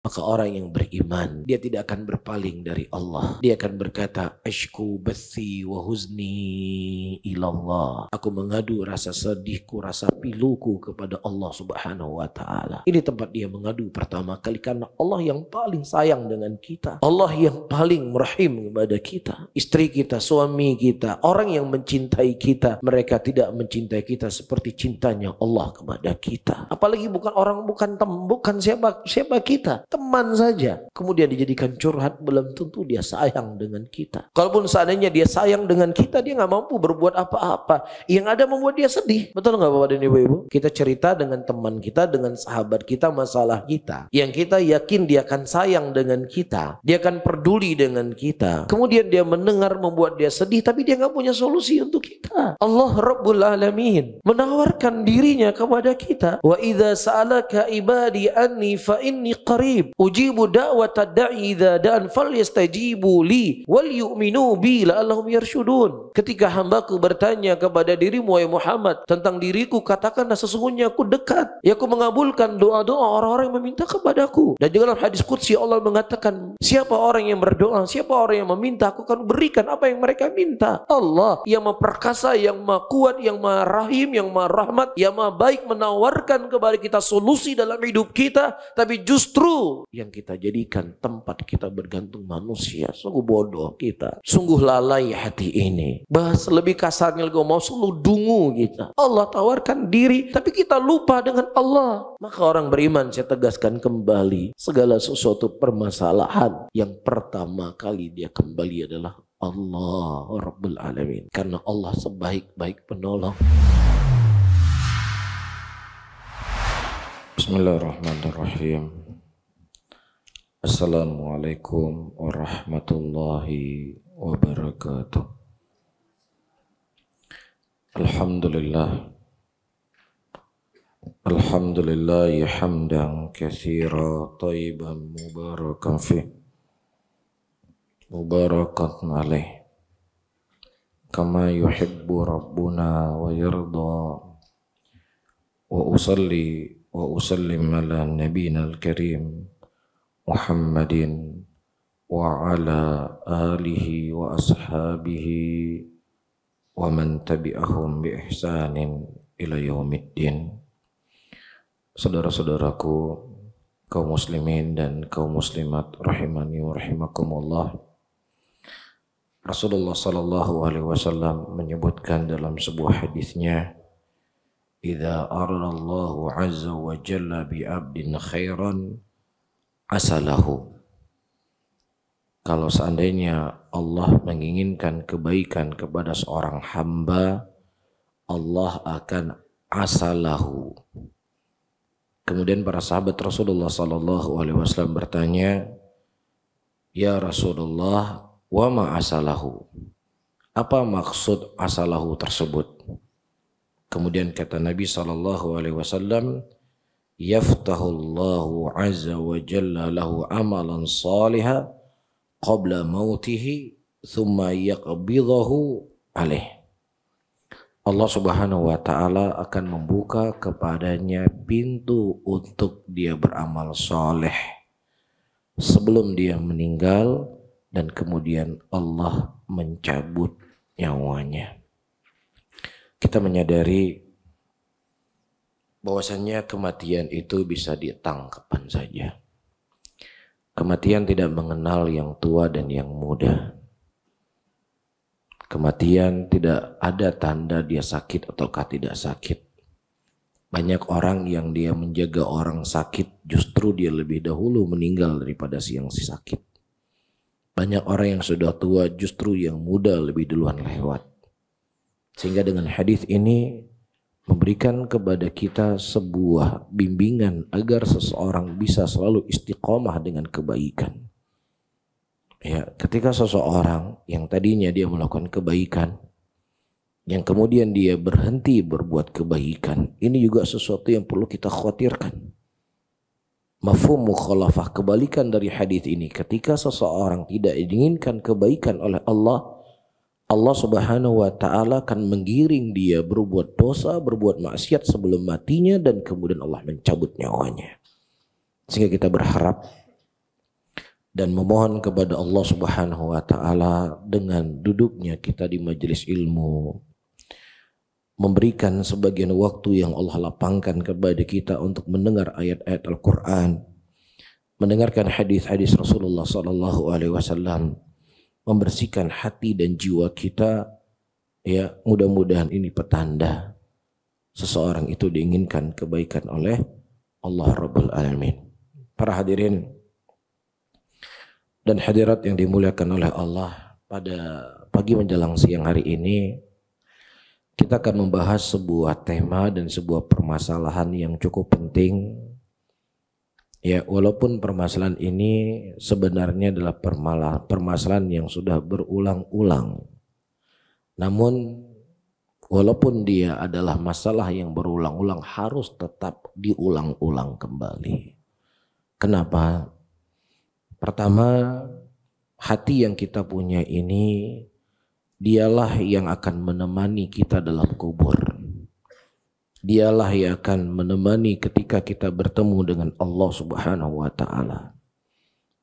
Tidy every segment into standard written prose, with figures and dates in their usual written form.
Maka orang yang beriman, dia tidak akan berpaling dari Allah. Dia akan berkata, Ashku bathi wa huzni ilallah. Aku mengadu rasa sedihku, rasa piluku kepada Allah subhanahu wa ta'ala. Ini tempat dia mengadu pertama kali, karena Allah yang paling sayang dengan kita. Allah yang paling merahim kepada kita. Istri kita, suami kita, orang yang mencintai kita, mereka tidak mencintai kita seperti cintanya Allah kepada kita. Apalagi bukan orang, bukan siapa kita, teman saja. Kemudian dijadikan curhat, belum tentu dia sayang dengan kita. Kalaupun seandainya dia sayang dengan kita, dia nggak mampu berbuat apa-apa. Yang ada membuat dia sedih. Betul nggak Bapak dan Ibu-Ibu? Kita cerita dengan teman kita, dengan sahabat kita masalah kita, yang kita yakin dia akan sayang dengan kita, dia akan peduli dengan kita. Kemudian dia mendengar membuat dia sedih, tapi dia nggak punya solusi untuk kita. Allah Rabbul Alamin menawarkan dirinya kepada kita. Wa idza sa'alaka ibadi anni fa inni qarib ujibu da'watad da'i idza da'an falyastajibu li wal yu'minu bi la'allahum yarshudun. Ketika hambaku bertanya kepada dirimu wahai Muhammad tentang diriku, katakanlah sesungguhnya aku dekat, ya aku mengabulkan doa-doa orang-orang yang meminta kepadaku. Dan juga dalam hadis qudsi Allah mengatakan, siapa orang yang berdoa, siapa orang yang meminta, aku akan berikan apa yang mereka minta. Allah yang maha perkasa, yang maha kuat, yang maha rahim, yang maha rahmat, yang maha baik, menawarkan kepada kita solusi dalam hidup kita. Tapi justru yang kita jadikan tempat kita bergantung manusia. Sungguh bodoh kita, sungguh lalai hati ini. Bahas lebih kasarnya lagi, mau sungguh dungu kita. Allah tawarkan diri, tapi kita lupa dengan Allah. Maka orang beriman, saya tegaskan kembali, segala sesuatu permasalahan, yang pertama kali dia kembali adalah Allah Rabbul Alamin. Karena Allah sebaik-baik penolong. Bismillahirrahmanirrahim. Assalamualaikum warahmatullahi wabarakatuh. Alhamdulillah. Alhamdulillahi hamdan katsira thayyiban mubarakan fih. Mubarakan alaih. Kama yuhibbu rabbuna wa yarda. Wa usalli wa usallim ala nabiyina al-karim Muhammadin wa ala alihi wa ashabihi wa man tabi'ahum bi ihsanin ila yaumiddin. Saudara-saudaraku kaum muslimin dan kaum muslimat rahimani wa rahimakumullah. Rasulullah sallallahu alaihi wasallam menyebutkan dalam sebuah hadisnya, idza aradallahu azza wa jalla bi 'abdin khairan asalahu. Kalau seandainya Allah menginginkan kebaikan kepada seorang hamba, Allah akan asalahu. Kemudian para sahabat Rasulullah sallallahu alaihi wasallam bertanya, ya Rasulullah, wa ma asalahu? Apa maksud asalahu tersebut? Kemudian kata Nabi sallallahu alaihi wasallam, yaftahullahu azza wa jalla lahu amalan salihan qabla mautihi thumma yaqbidahu alaih. Allah subhanahu wa ta'ala akan membuka kepadanya pintu untuk dia beramal soleh sebelum dia meninggal, dan kemudian Allah mencabut nyawanya. Kita menyadari bahwasannya kematian itu bisa ditang kapan saja. Kematian tidak mengenal yang tua dan yang muda. Kematian tidak ada tanda dia sakit ataukah tidak sakit. Banyak orang yang dia menjaga orang sakit, justru dia lebih dahulu meninggal daripada si sakit. Banyak orang yang sudah tua, justru yang muda lebih duluan lewat. Sehingga dengan hadis ini memberikan kepada kita sebuah bimbingan agar seseorang bisa selalu istiqomah dengan kebaikan. Ya, ketika seseorang yang tadinya dia melakukan kebaikan, yang kemudian dia berhenti berbuat kebaikan, ini juga sesuatu yang perlu kita khawatirkan. Mafhum mukhalafah, kebalikan dari hadis ini, ketika seseorang tidak diinginkan kebaikan oleh Allah, Allah subhanahu wa ta'ala akan menggiring dia berbuat dosa, berbuat maksiat sebelum matinya, dan kemudian Allah mencabut nyawanya. Sehingga kita berharap dan memohon kepada Allah Subhanahu wa taala dengan duduknya kita di majelis ilmu, memberikan sebagian waktu yang Allah lapangkan kepada kita untuk mendengar ayat-ayat Al-Qur'an, mendengarkan hadis-hadis Rasulullah sallallahu alaihi wasallam, membersihkan hati dan jiwa kita. Ya, mudah-mudahan ini petanda seseorang itu diinginkan kebaikan oleh Allah Rabbul Alamin. Para hadirin dan hadirat yang dimuliakan oleh Allah, pada pagi menjelang siang hari ini kita akan membahas sebuah tema dan sebuah permasalahan yang cukup penting. Ya, walaupun permasalahan ini sebenarnya adalah permasalahan yang sudah berulang-ulang, namun walaupun dia adalah masalah yang berulang-ulang, harus tetap diulang-ulang kembali. Kenapa? Pertama, hati yang kita punya ini dialah yang akan menemani kita dalam kubur. Dialah yang akan menemani ketika kita bertemu dengan Allah Subhanahu wa taala.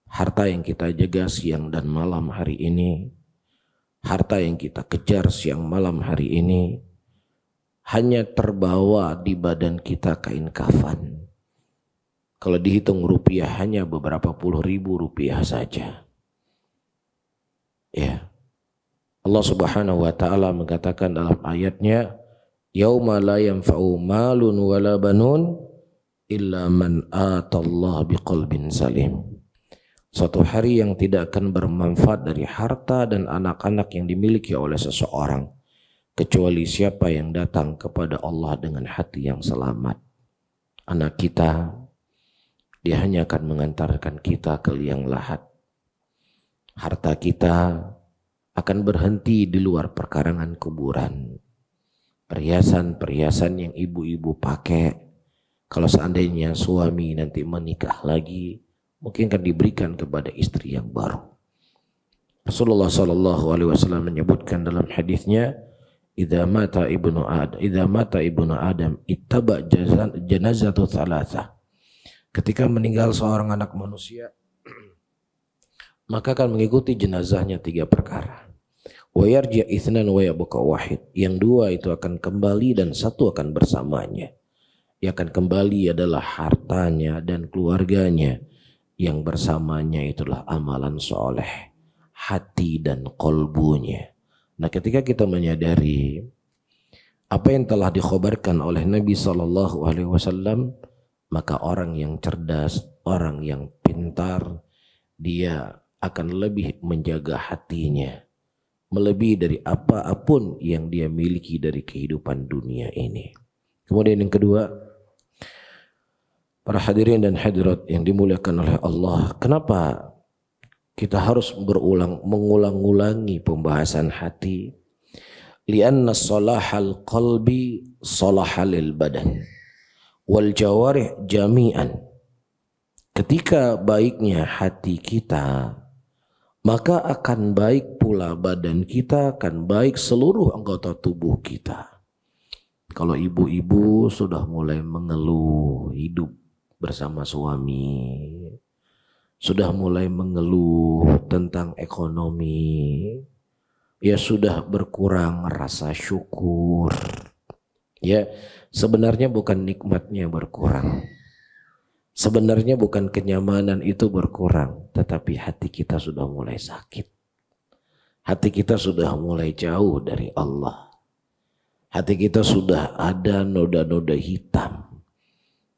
Harta yang kita jaga siang dan malam hari ini, harta yang kita kejar siang malam hari ini, hanya terbawa di badan kita kain kafan. Kalau dihitung rupiah hanya beberapa puluh ribu rupiah saja. Ya. Allah Subhanahu wa taala mengatakan dalam ayatnya, yauma la yanfa'u malun wala banun illa man atallaha biqalbin salim. Suatu hari yang tidak akan bermanfaat dari harta dan anak-anak yang dimiliki oleh seseorang, kecuali siapa yang datang kepada Allah dengan hati yang selamat. Anak kita, dia hanya akan mengantarkan kita ke liang lahat. Harta kita akan berhenti di luar perkarangan kuburan. Perhiasan-perhiasan yang ibu-ibu pakai, kalau seandainya suami nanti menikah lagi, mungkin akan diberikan kepada istri yang baru. Rasulullah sallallahu alaihi wasallam menyebutkan dalam hadisnya, idza mata ibnu adam ittaba janazatu thalatha. Ketika meninggal seorang anak manusia, maka akan mengikuti jenazahnya 3 perkara. Wa yarji' itsnan wa yabqa wahid. Yang 2 itu akan kembali dan 1 akan bersamanya. Yang akan kembali adalah hartanya dan keluarganya. Yang bersamanya itulah amalan soleh, hati dan kolbunya. Nah, ketika kita menyadari apa yang telah dikhabarkan oleh Nabi SAW, maka orang yang cerdas, orang yang pintar, dia akan lebih menjaga hatinya, melebihi dari apapun yang dia miliki dari kehidupan dunia ini. Kemudian yang kedua, para hadirin dan hadirat yang dimuliakan oleh Allah, kenapa kita harus mengulang-ulangi pembahasan hati? Lianna salahal qalbi salahalil badan wal jawarih jami'an. Ketika baiknya hati kita, maka akan baik pula badan kita, akan baik seluruh anggota tubuh kita. Kalau ibu-ibu sudah mulai mengeluh hidup bersama suami, sudah mulai mengeluh tentang ekonomi, ya sudah berkurang rasa syukur. Ya, sebenarnya bukan nikmatnya berkurang. Sebenarnya bukan kenyamanan itu berkurang, tetapi hati kita sudah mulai sakit. Hati kita sudah mulai jauh dari Allah. Hati kita sudah ada noda-noda hitam,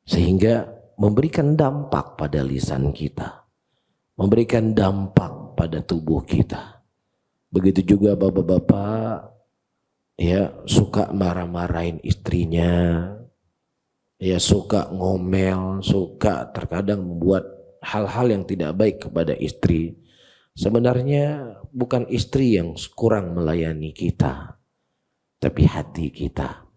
sehingga memberikan dampak pada lisan kita, memberikan dampak pada tubuh kita. Begitu juga bapak-bapak, ya, suka marah-marahin istrinya, ya, suka ngomel, suka terkadang membuat hal-hal yang tidak baik kepada istri. Sebenarnya bukan istri yang kurang melayani kita, tapi hati kita.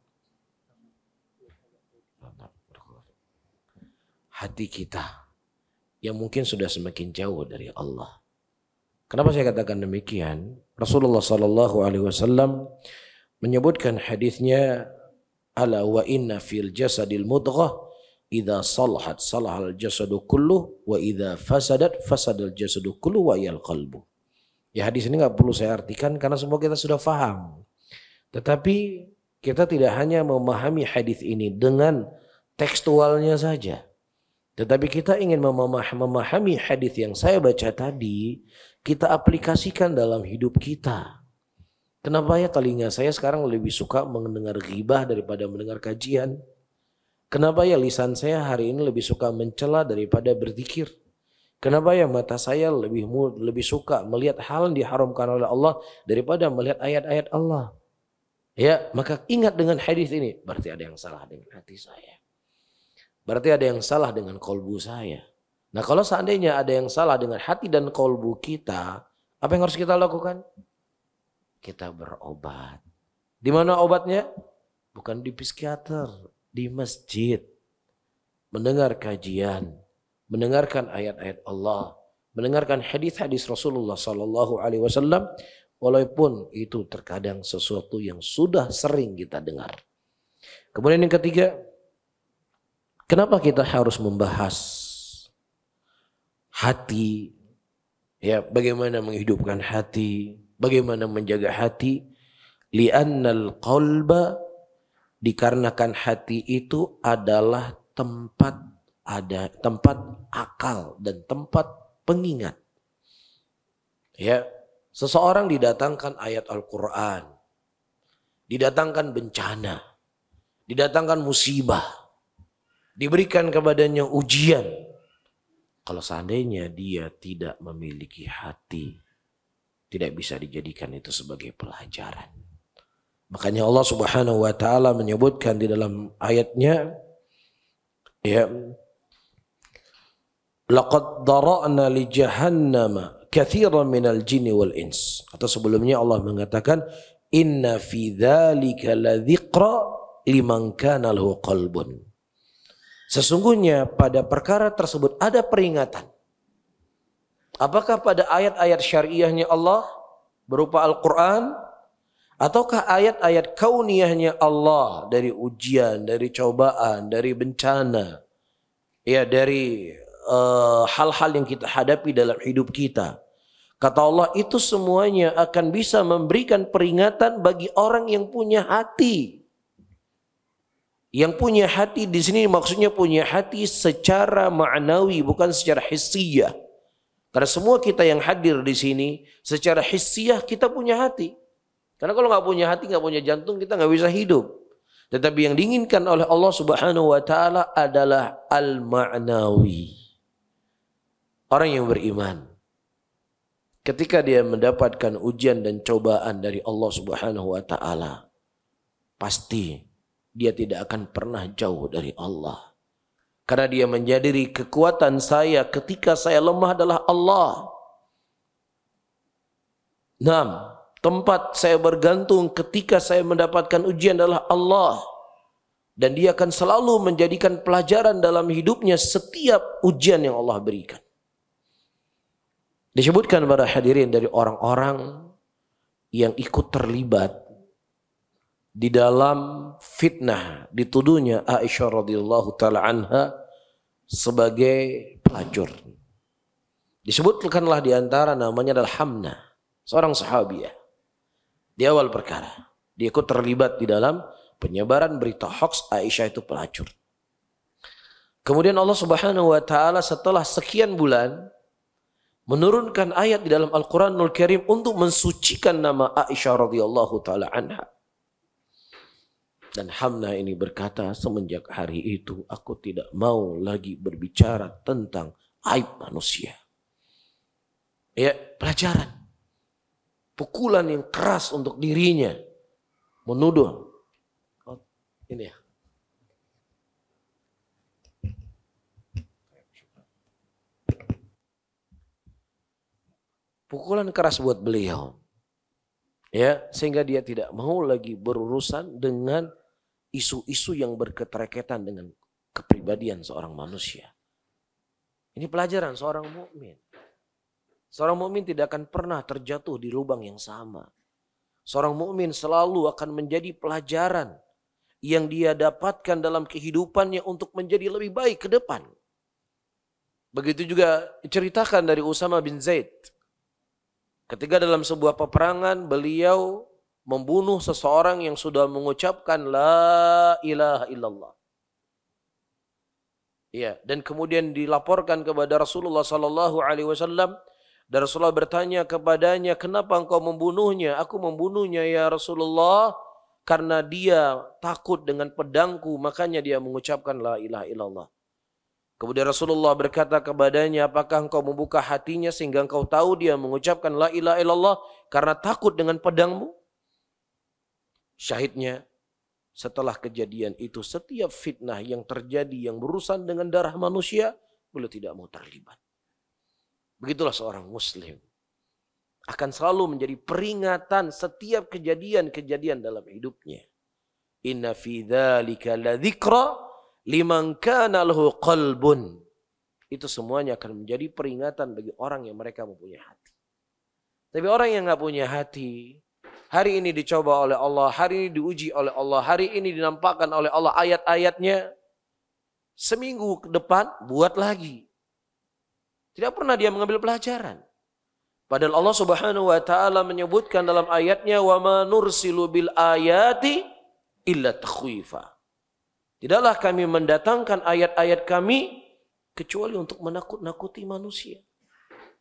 Hati kita yang mungkin sudah semakin jauh dari Allah. Kenapa saya katakan demikian? Rasulullah sallallahu alaihi wasallam menyebutkan hadisnya, ala wa inna fil jasadil mudghah idza salahat salahal jasadu kulluh wa idza fasadat fasadal jasadu kulluh wa yal qalbu. Ya hadis ini nggak perlu saya artikan karena semua kita sudah paham. Tetapi kita tidak hanya memahami hadis ini dengan tekstualnya saja. Tetapi kita ingin memahami hadis yang saya baca tadi, kita aplikasikan dalam hidup kita. Kenapa ya telinga saya sekarang lebih suka mendengar ghibah daripada mendengar kajian? Kenapa ya lisan saya hari ini lebih suka mencela daripada berzikir? Kenapa ya mata saya lebih suka melihat hal yang diharamkan oleh Allah daripada melihat ayat-ayat Allah? Ya, maka ingat dengan hadis ini, berarti ada yang salah dengan hati saya. Berarti ada yang salah dengan kolbu saya. Nah, kalau seandainya ada yang salah dengan hati dan kolbu kita, apa yang harus kita lakukan? Kita berobat. Di mana obatnya? Bukan di psikiater, di masjid. Mendengar kajian, mendengarkan ayat-ayat Allah, mendengarkan hadis-hadis Rasulullah SAW, walaupun itu terkadang sesuatu yang sudah sering kita dengar. Kemudian yang ketiga, kenapa kita harus membahas hati? Ya, bagaimana menghidupkan hati, bagaimana menjaga hati? Li'annal qalba, dikarenakan hati itu adalah tempat akal dan tempat pengingat. Ya, seseorang didatangkan ayat Al-Quran, didatangkan bencana, didatangkan musibah, diberikan kepadanya ujian. Kalau seandainya dia tidak memiliki hati, tidak bisa dijadikan itu sebagai pelajaran. Makanya Allah Subhanahu wa taala menyebutkan di dalam ayatnya, ya, laqad dara'na li jahannama katsiran minal jinni wal ins. Atau sebelumnya Allah mengatakan inna fi dzalika ladzikra liman kana lahu qalbun. Sesungguhnya pada perkara tersebut ada peringatan. Apakah pada ayat-ayat syariahnya Allah berupa Al-Quran, ataukah ayat-ayat kauniyahnya Allah dari ujian, dari cobaan, dari bencana, ya, dari hal-hal yang kita hadapi dalam hidup kita. Kata Allah, itu semuanya akan bisa memberikan peringatan bagi orang yang punya hati. Yang punya hati di sini maksudnya punya hati secara ma'nawi, bukan secara hissiyah. Karena semua kita yang hadir di sini secara hissiyah kita punya hati. Karena kalau nggak punya hati, nggak punya jantung, kita nggak bisa hidup. Tetapi yang diinginkan oleh Allah Subhanahu wa taala adalah al-ma'nawi. Orang yang beriman, ketika dia mendapatkan ujian dan cobaan dari Allah Subhanahu wa taala, pasti dia tidak akan pernah jauh dari Allah. Karena dia menjadi kekuatan saya ketika saya lemah adalah Allah. 6. Tempat saya bergantung ketika saya mendapatkan ujian adalah Allah. Dan dia akan selalu menjadikan pelajaran dalam hidupnya setiap ujian yang Allah berikan. Disebutkan para hadirin dari orang-orang yang ikut terlibat di dalam fitnah, dituduhnya Aisyah radhiyallahu taala anha sebagai pelacur. Disebutkanlah di antara namanya adalah Hamnah, seorang sahabiah. Di awal perkara, dia ikut terlibat di dalam penyebaran berita hoax Aisyah itu pelacur. Kemudian Allah Subhanahu wa taala setelah sekian bulan menurunkan ayat di dalam Al-Qur'anul Karim untuk mensucikan nama Aisyah radhiyallahu taala anha. Dan Hamnah ini berkata, semenjak hari itu aku tidak mau lagi berbicara tentang aib manusia. Ya, pelajaran. Pukulan yang keras untuk dirinya. Menuduh. Oh, ini ya. Pukulan keras buat beliau. Ya, sehingga dia tidak mau lagi berurusan dengan isu-isu yang berketerkaitan dengan kepribadian seorang manusia. Ini pelajaran seorang mukmin. Seorang mukmin tidak akan pernah terjatuh di lubang yang sama. Seorang mukmin selalu akan menjadi pelajaran yang dia dapatkan dalam kehidupannya untuk menjadi lebih baik ke depan. Begitu juga diceritakan dari Usama bin Zaid. Ketika dalam sebuah peperangan beliau membunuh seseorang yang sudah mengucapkan la ilaha illallah. Ya, dan kemudian dilaporkan kepada Rasulullah sallallahu alaihi wasallam dan Rasulullah bertanya kepadanya, "Kenapa engkau membunuhnya?" "Aku membunuhnya ya Rasulullah karena dia takut dengan pedangku, makanya dia mengucapkan la ilaha illallah." Kemudian Rasulullah berkata kepadanya, "Apakah engkau membuka hatinya sehingga engkau tahu dia mengucapkan la ilaha illallah karena takut dengan pedangmu?" Syahidnya, setelah kejadian itu, setiap fitnah yang terjadi yang berurusan dengan darah manusia, beliau tidak mau terlibat. Begitulah seorang muslim. Akan selalu menjadi peringatan setiap kejadian-kejadian dalam hidupnya. Inna fi dzalika ladzikra liman kana lahu qalbun. Itu semuanya akan menjadi peringatan bagi orang yang mereka mempunyai hati. Tapi orang yang nggak punya hati, hari ini dicoba oleh Allah, hari ini diuji oleh Allah, hari ini dinampakkan oleh Allah ayat-ayatnya. Seminggu ke depan buat lagi. Tidak pernah dia mengambil pelajaran. Padahal Allah Subhanahu wa taala menyebutkan dalam ayatnya, "Wa ma nursilu bil ayati illa takhwifa." Tidaklah kami mendatangkan ayat-ayat kami kecuali untuk menakut-nakuti manusia.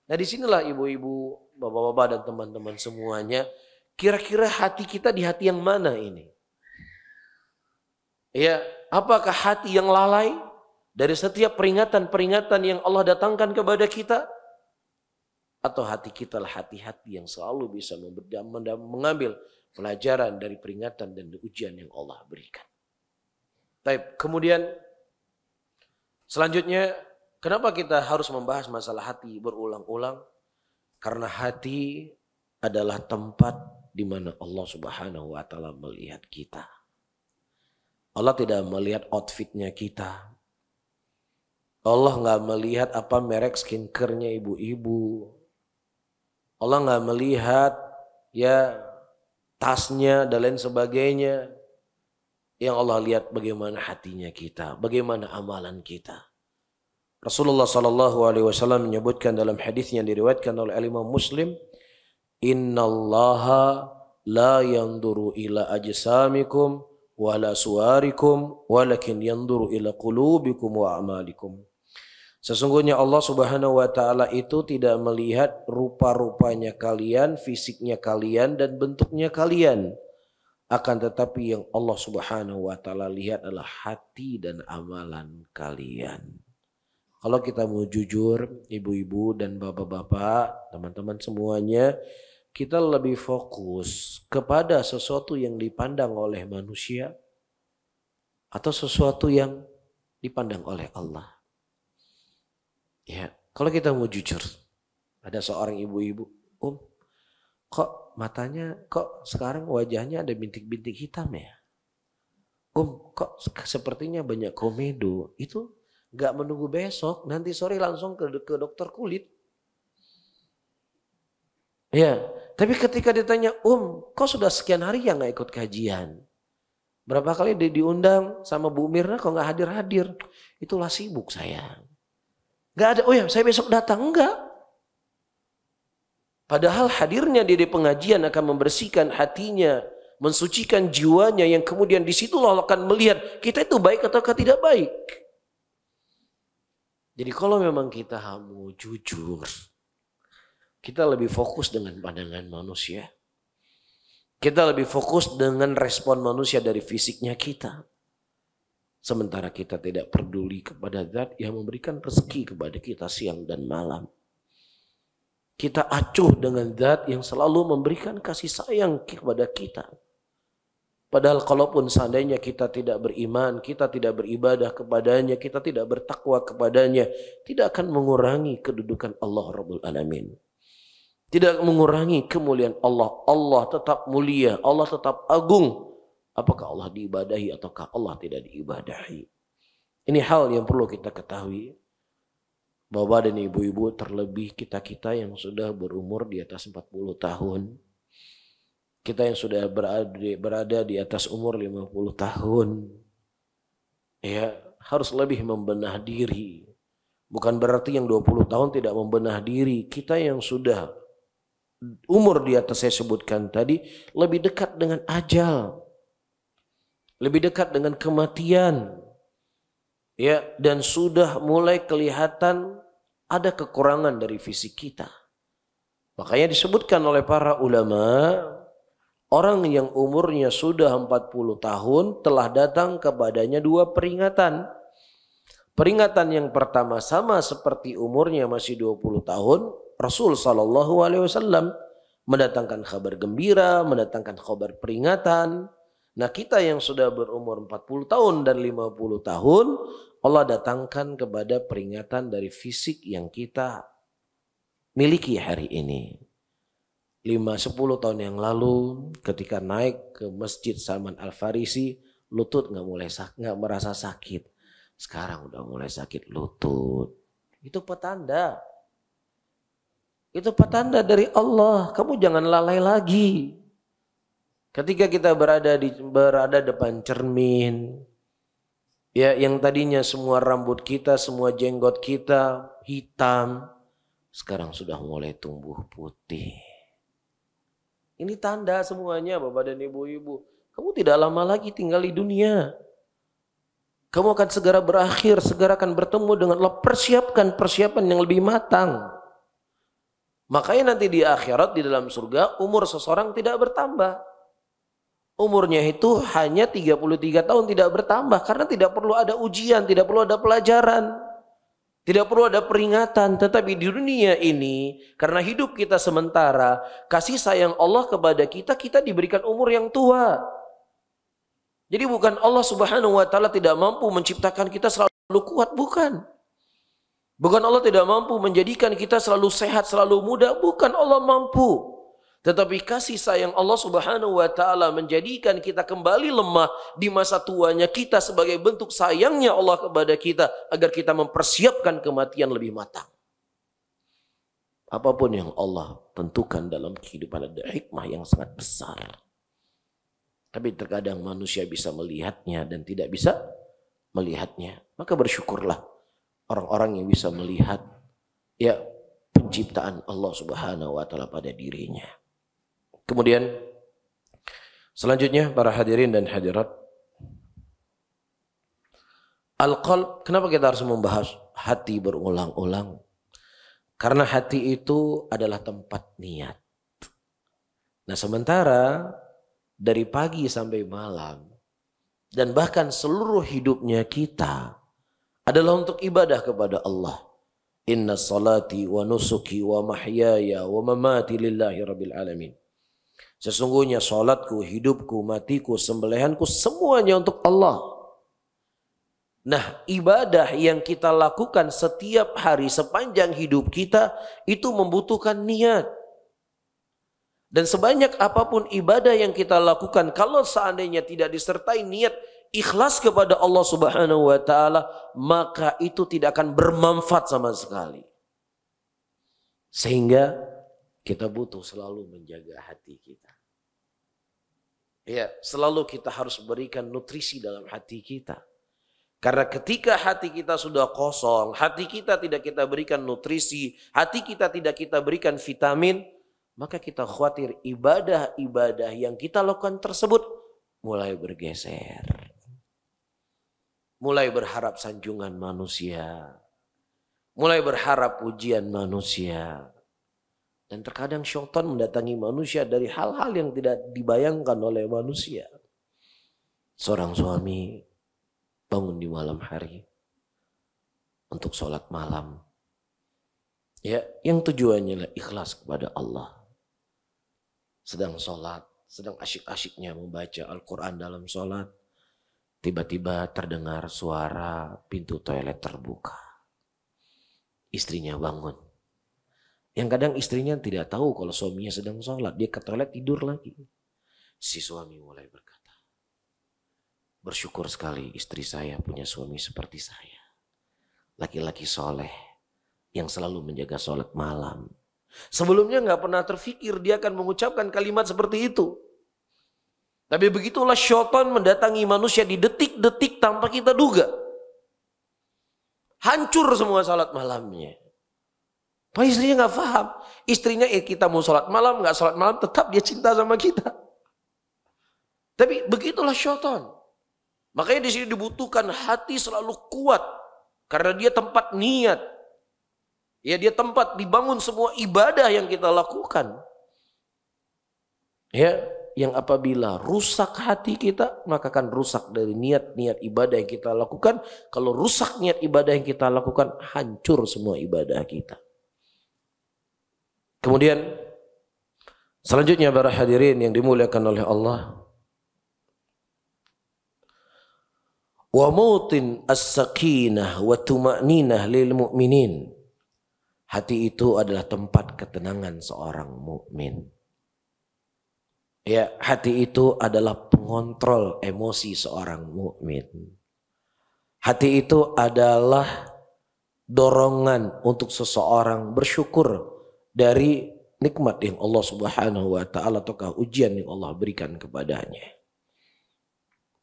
Nah, disinilah ibu-ibu, bapak-bapak dan teman-teman semuanya, kira-kira hati kita di hati yang mana ini? Ya, apakah hati yang lalai dari setiap peringatan-peringatan yang Allah datangkan kepada kita? Atau hati kita lah hati-hati yang selalu bisa mengambil pelajaran dari peringatan dan ujian yang Allah berikan. Baik, kemudian selanjutnya, kenapa kita harus membahas masalah hati berulang-ulang? Karena hati adalah tempat di mana Allah Subhanahu wa taala melihat kita. Allah tidak melihat outfitnya kita. Allah nggak melihat apa merek skincare-nya ibu-ibu. Allah nggak melihat ya tasnya dan lain sebagainya. Yang Allah lihat bagaimana hatinya kita, bagaimana amalan kita. Rasulullah sallallahu alaihi wasallam menyebutkan dalam hadis yang diriwayatkan oleh Imam Muslim, "Innallaha la yanduru ila ajsamikum wala suwarikum walakin yanduru ila qulubikum wa a'malikum." Sesungguhnya Allah Subhanahu wa taala itu tidak melihat rupa-rupanya kalian, fisiknya kalian dan bentuknya kalian. Akan tetapi yang Allah Subhanahu wa taala lihat adalah hati dan amalan kalian. Kalau kita mau jujur, ibu-ibu dan bapak-bapak, teman-teman semuanya, kita lebih fokus kepada sesuatu yang dipandang oleh manusia atau sesuatu yang dipandang oleh Allah. Ya, kalau kita mau jujur, ada seorang ibu-ibu, kok matanya, kok sekarang wajahnya ada bintik-bintik hitam ya? Kok sepertinya banyak komedo. Itu gak menunggu besok, nanti sore langsung ke dokter kulit. Ya, tapi ketika ditanya, kok sudah sekian hari ya gak ikut kajian? Berapa kali diundang sama Bu Mirna kok gak hadir-hadir? Itulah sibuk saya. Gak ada, saya besok datang. Enggak. Padahal hadirnya dia di pengajian akan membersihkan hatinya, mensucikan jiwanya, yang kemudian disitulah Allah akan melihat kita itu baik atau tidak baik. Jadi kalau memang kita mau jujur, kita lebih fokus dengan pandangan manusia. Kita lebih fokus dengan respon manusia dari fisiknya kita. Sementara kita tidak peduli kepada zat yang memberikan rezeki kepada kita siang dan malam. Kita acuh dengan zat yang selalu memberikan kasih sayang kepada kita. Padahal kalaupun seandainya kita tidak beriman, kita tidak beribadah kepadanya, kita tidak bertakwa kepadanya, tidak akan mengurangi kedudukan Allah Rabbul Alamin. Tidak mengurangi kemuliaan Allah. Allah tetap mulia, Allah tetap agung. Apakah Allah diibadahi ataukah Allah tidak diibadahi? Ini hal yang perlu kita ketahui. Bapak dan ibu-ibu, terlebih kita-kita yang sudah berumur di atas 40 tahun. Kita yang sudah berada di atas umur 50 tahun, ya harus lebih membenah diri. Bukan berarti yang 20 tahun tidak membenah diri. Kita yang sudah umur di atas saya sebutkan tadi, lebih dekat dengan ajal. Lebih dekat dengan kematian. Ya, dan sudah mulai kelihatan ada kekurangan dari fisik kita. Makanya disebutkan oleh para ulama, orang yang umurnya sudah 40 tahun telah datang kepadanya dua peringatan. Peringatan yang pertama sama seperti umurnya masih 20 tahun, Rasul SAW mendatangkan kabar gembira, mendatangkan kabar peringatan. Nah, kita yang sudah berumur 40 tahun dan 50 tahun, Allah datangkan kepada peringatan dari fisik yang kita miliki hari ini. 5-10 tahun yang lalu ketika naik ke Masjid Salman Al-Farisi, lutut nggak merasa sakit. Sekarang udah mulai sakit lutut. Itu petanda. Itu petanda dari Allah. Kamu jangan lalai lagi. Ketika kita berada depan cermin, ya yang tadinya semua rambut kita, semua jenggot kita hitam, sekarang sudah mulai tumbuh putih. Ini tanda semuanya Bapak dan Ibu-ibu. Kamu tidak lama lagi tinggal di dunia. Kamu akan segera berakhir, segera akan bertemu dengan Allah. Persiapkan persiapan yang lebih matang. Makanya nanti di akhirat, di dalam surga, umur seseorang tidak bertambah. Umurnya itu hanya 33 tahun, tidak bertambah. Karena tidak perlu ada ujian, tidak perlu ada pelajaran. Tidak perlu ada peringatan, tetapi di dunia ini karena hidup kita sementara, kasih sayang Allah kepada kita, kita diberikan umur yang tua. Jadi bukan Allah Subhanahu wa taala tidak mampu menciptakan kita selalu kuat, bukan. Bukan Allah tidak mampu menjadikan kita selalu sehat, selalu muda, bukan, Allah mampu. Tetapi kasih sayang Allah Subhanahu wa taala menjadikan kita kembali lemah di masa tuanya kita sebagai bentuk sayangnya Allah kepada kita agar kita mempersiapkan kematian lebih matang. Apapun yang Allah tentukan dalam kehidupan ada hikmah yang sangat besar. Tapi terkadang manusia bisa melihatnya dan tidak bisa melihatnya. Maka bersyukurlah orang-orang yang bisa melihat ya penciptaan Allah Subhanahu wa taala pada dirinya. Kemudian selanjutnya para hadirin dan hadirat, al-qalb, kenapa kita harus membahas hati berulang-ulang? Karena hati itu adalah tempat niat. Nah, sementara dari pagi sampai malam dan bahkan seluruh hidupnya kita adalah untuk ibadah kepada Allah. Inna salati wa nusuki wa mahyaya wa mamati lillahi rabbil alamin. Sesungguhnya salatku, hidupku, matiku, sembelihanku semuanya untuk Allah. Nah, ibadah yang kita lakukan setiap hari sepanjang hidup kita itu membutuhkan niat. Dan sebanyak apapun ibadah yang kita lakukan, kalau seandainya tidak disertai niat ikhlas kepada Allah Subhanahu wa taala, maka itu tidak akan bermanfaat sama sekali. Sehingga kita butuh selalu menjaga hati kita. Ya, selalu kita harus berikan nutrisi dalam hati kita. Karena ketika hati kita sudah kosong, hati kita tidak kita berikan nutrisi, hati kita tidak kita berikan vitamin, maka kita khawatir ibadah-ibadah yang kita lakukan tersebut mulai bergeser. Mulai berharap sanjungan manusia. Mulai berharap pujian manusia. Dan terkadang syaitan mendatangi manusia dari hal-hal yang tidak dibayangkan oleh manusia. Seorang suami bangun di malam hari untuk sholat malam. Ya, yang tujuannya adalah ikhlas kepada Allah. Sedang sholat, sedang asyik-asyiknya membaca Al-Quran dalam sholat. Tiba-tiba terdengar suara pintu toilet terbuka. Istrinya bangun. Yang kadang istrinya tidak tahu kalau suaminya sedang sholat. Dia ke toilet tidur lagi. Si suami mulai berkata, bersyukur sekali istri saya punya suami seperti saya. Laki-laki soleh yang selalu menjaga sholat malam. Sebelumnya nggak pernah terfikir dia akan mengucapkan kalimat seperti itu. Tapi begitulah syaitan mendatangi manusia di detik-detik tanpa kita duga. Hancur semua salat malamnya. Pak istrinya nggak paham. Istrinya kita mau salat malam, nggak salat malam, tetap dia cinta sama kita. Tapi begitulah syaitan. Makanya di sini dibutuhkan hati selalu kuat. Karena dia tempat niat. Ya, dia tempat dibangun semua ibadah yang kita lakukan. Ya, yang apabila rusak hati kita, maka akan rusak dari niat-niat ibadah yang kita lakukan. Kalau rusak niat ibadah yang kita lakukan, hancur semua ibadah kita. Kemudian selanjutnya para hadirin yang dimuliakan oleh Allah, wa mautin as-sakinah wa tuma'ninah lil mu'minin. Hati itu adalah tempat ketenangan seorang mukmin. Ya, hati itu adalah pengontrol emosi seorang mukmin. Hati itu adalah dorongan untuk seseorang bersyukur dari nikmat yang Allah Subhanahu wa taala ataukah ujian yang Allah berikan kepadanya.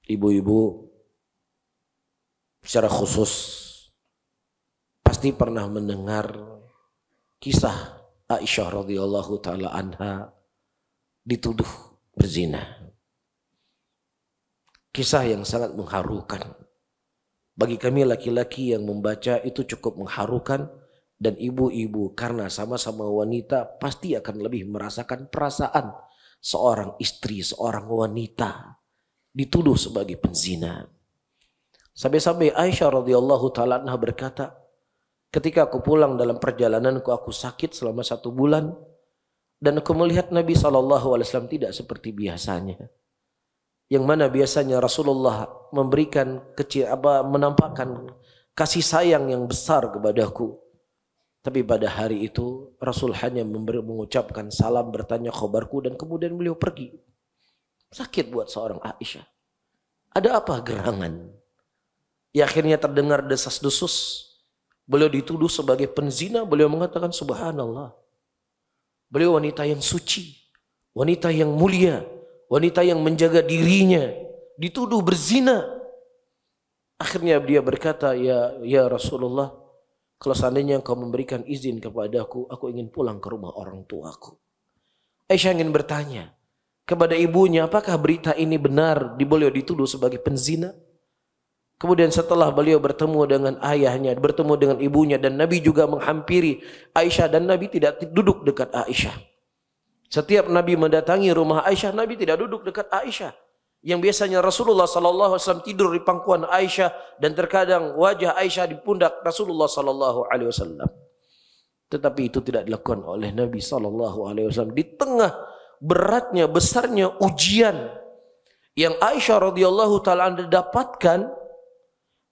Ibu-ibu secara khusus pasti pernah mendengar kisah Aisyah radhiyallahu taala anha dituduh berzina. Kisah yang sangat mengharukan. Bagi kami laki-laki yang membaca itu cukup mengharukan, dan ibu-ibu karena sama-sama wanita pasti akan lebih merasakan perasaan seorang istri, seorang wanita dituduh sebagai penzina. Sampai-sampai Aisyah radhiyallahu taala anha berkata, ketika aku pulang dalam perjalananku, aku sakit selama 1 bulan. Dan aku melihat Nabi SAW tidak seperti biasanya. Yang mana biasanya Rasulullah memberikan menampakkan kasih sayang yang besar kepadaku. Tapi pada hari itu Rasul hanya mengucapkan salam, bertanya khabarku, dan kemudian beliau pergi. Sakit buat seorang Aisyah. Ada apa gerangan? Ya, akhirnya terdengar desas-desus. Beliau dituduh sebagai penzina. Beliau mengatakan subhanallah. Beliau wanita yang suci, wanita yang mulia, wanita yang menjaga dirinya, dituduh berzina. Akhirnya dia berkata, ya Rasulullah, kalau seandainya engkau memberikan izin kepadaku, aku ingin pulang ke rumah orang tuaku. Aisyah ingin bertanya kepada ibunya, apakah berita ini benar beliau dituduh sebagai penzina? Kemudian setelah beliau bertemu dengan ayahnya, bertemu dengan ibunya, dan Nabi juga menghampiri Aisyah, dan Nabi tidak duduk dekat Aisyah. Setiap Nabi mendatangi rumah Aisyah, Nabi tidak duduk dekat Aisyah. Yang biasanya Rasulullah SAW tidur di pangkuan Aisyah, dan terkadang wajah Aisyah di pundak Rasulullah SAW. Tetapi itu tidak dilakukan oleh Nabi SAW. Di tengah beratnya, besarnya ujian yang Aisyah radhiyallahu taala dapatkan,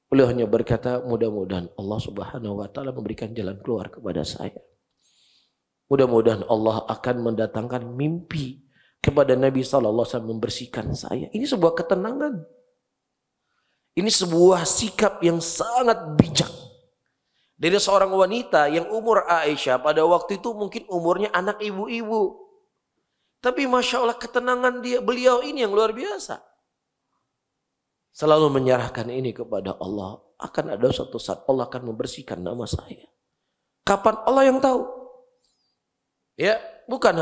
beliau hanya berkata, mudah-mudahan Allah Subhanahu wa taala memberikan jalan keluar kepada saya. Mudah-mudahan Allah akan mendatangkan mimpi kepada Nabi sallallahu alaihi wasallam membersihkan saya. Ini sebuah ketenangan. Ini sebuah sikap yang sangat bijak dari seorang wanita yang umur Aisyah pada waktu itu mungkin umurnya anak ibu-ibu. Tapi Masya Allah ketenangan beliau ini yang luar biasa. Selalu menyerahkan ini kepada Allah. Akan ada suatu saat Allah akan membersihkan nama saya. Kapan? Allah yang tahu. Ya, bukan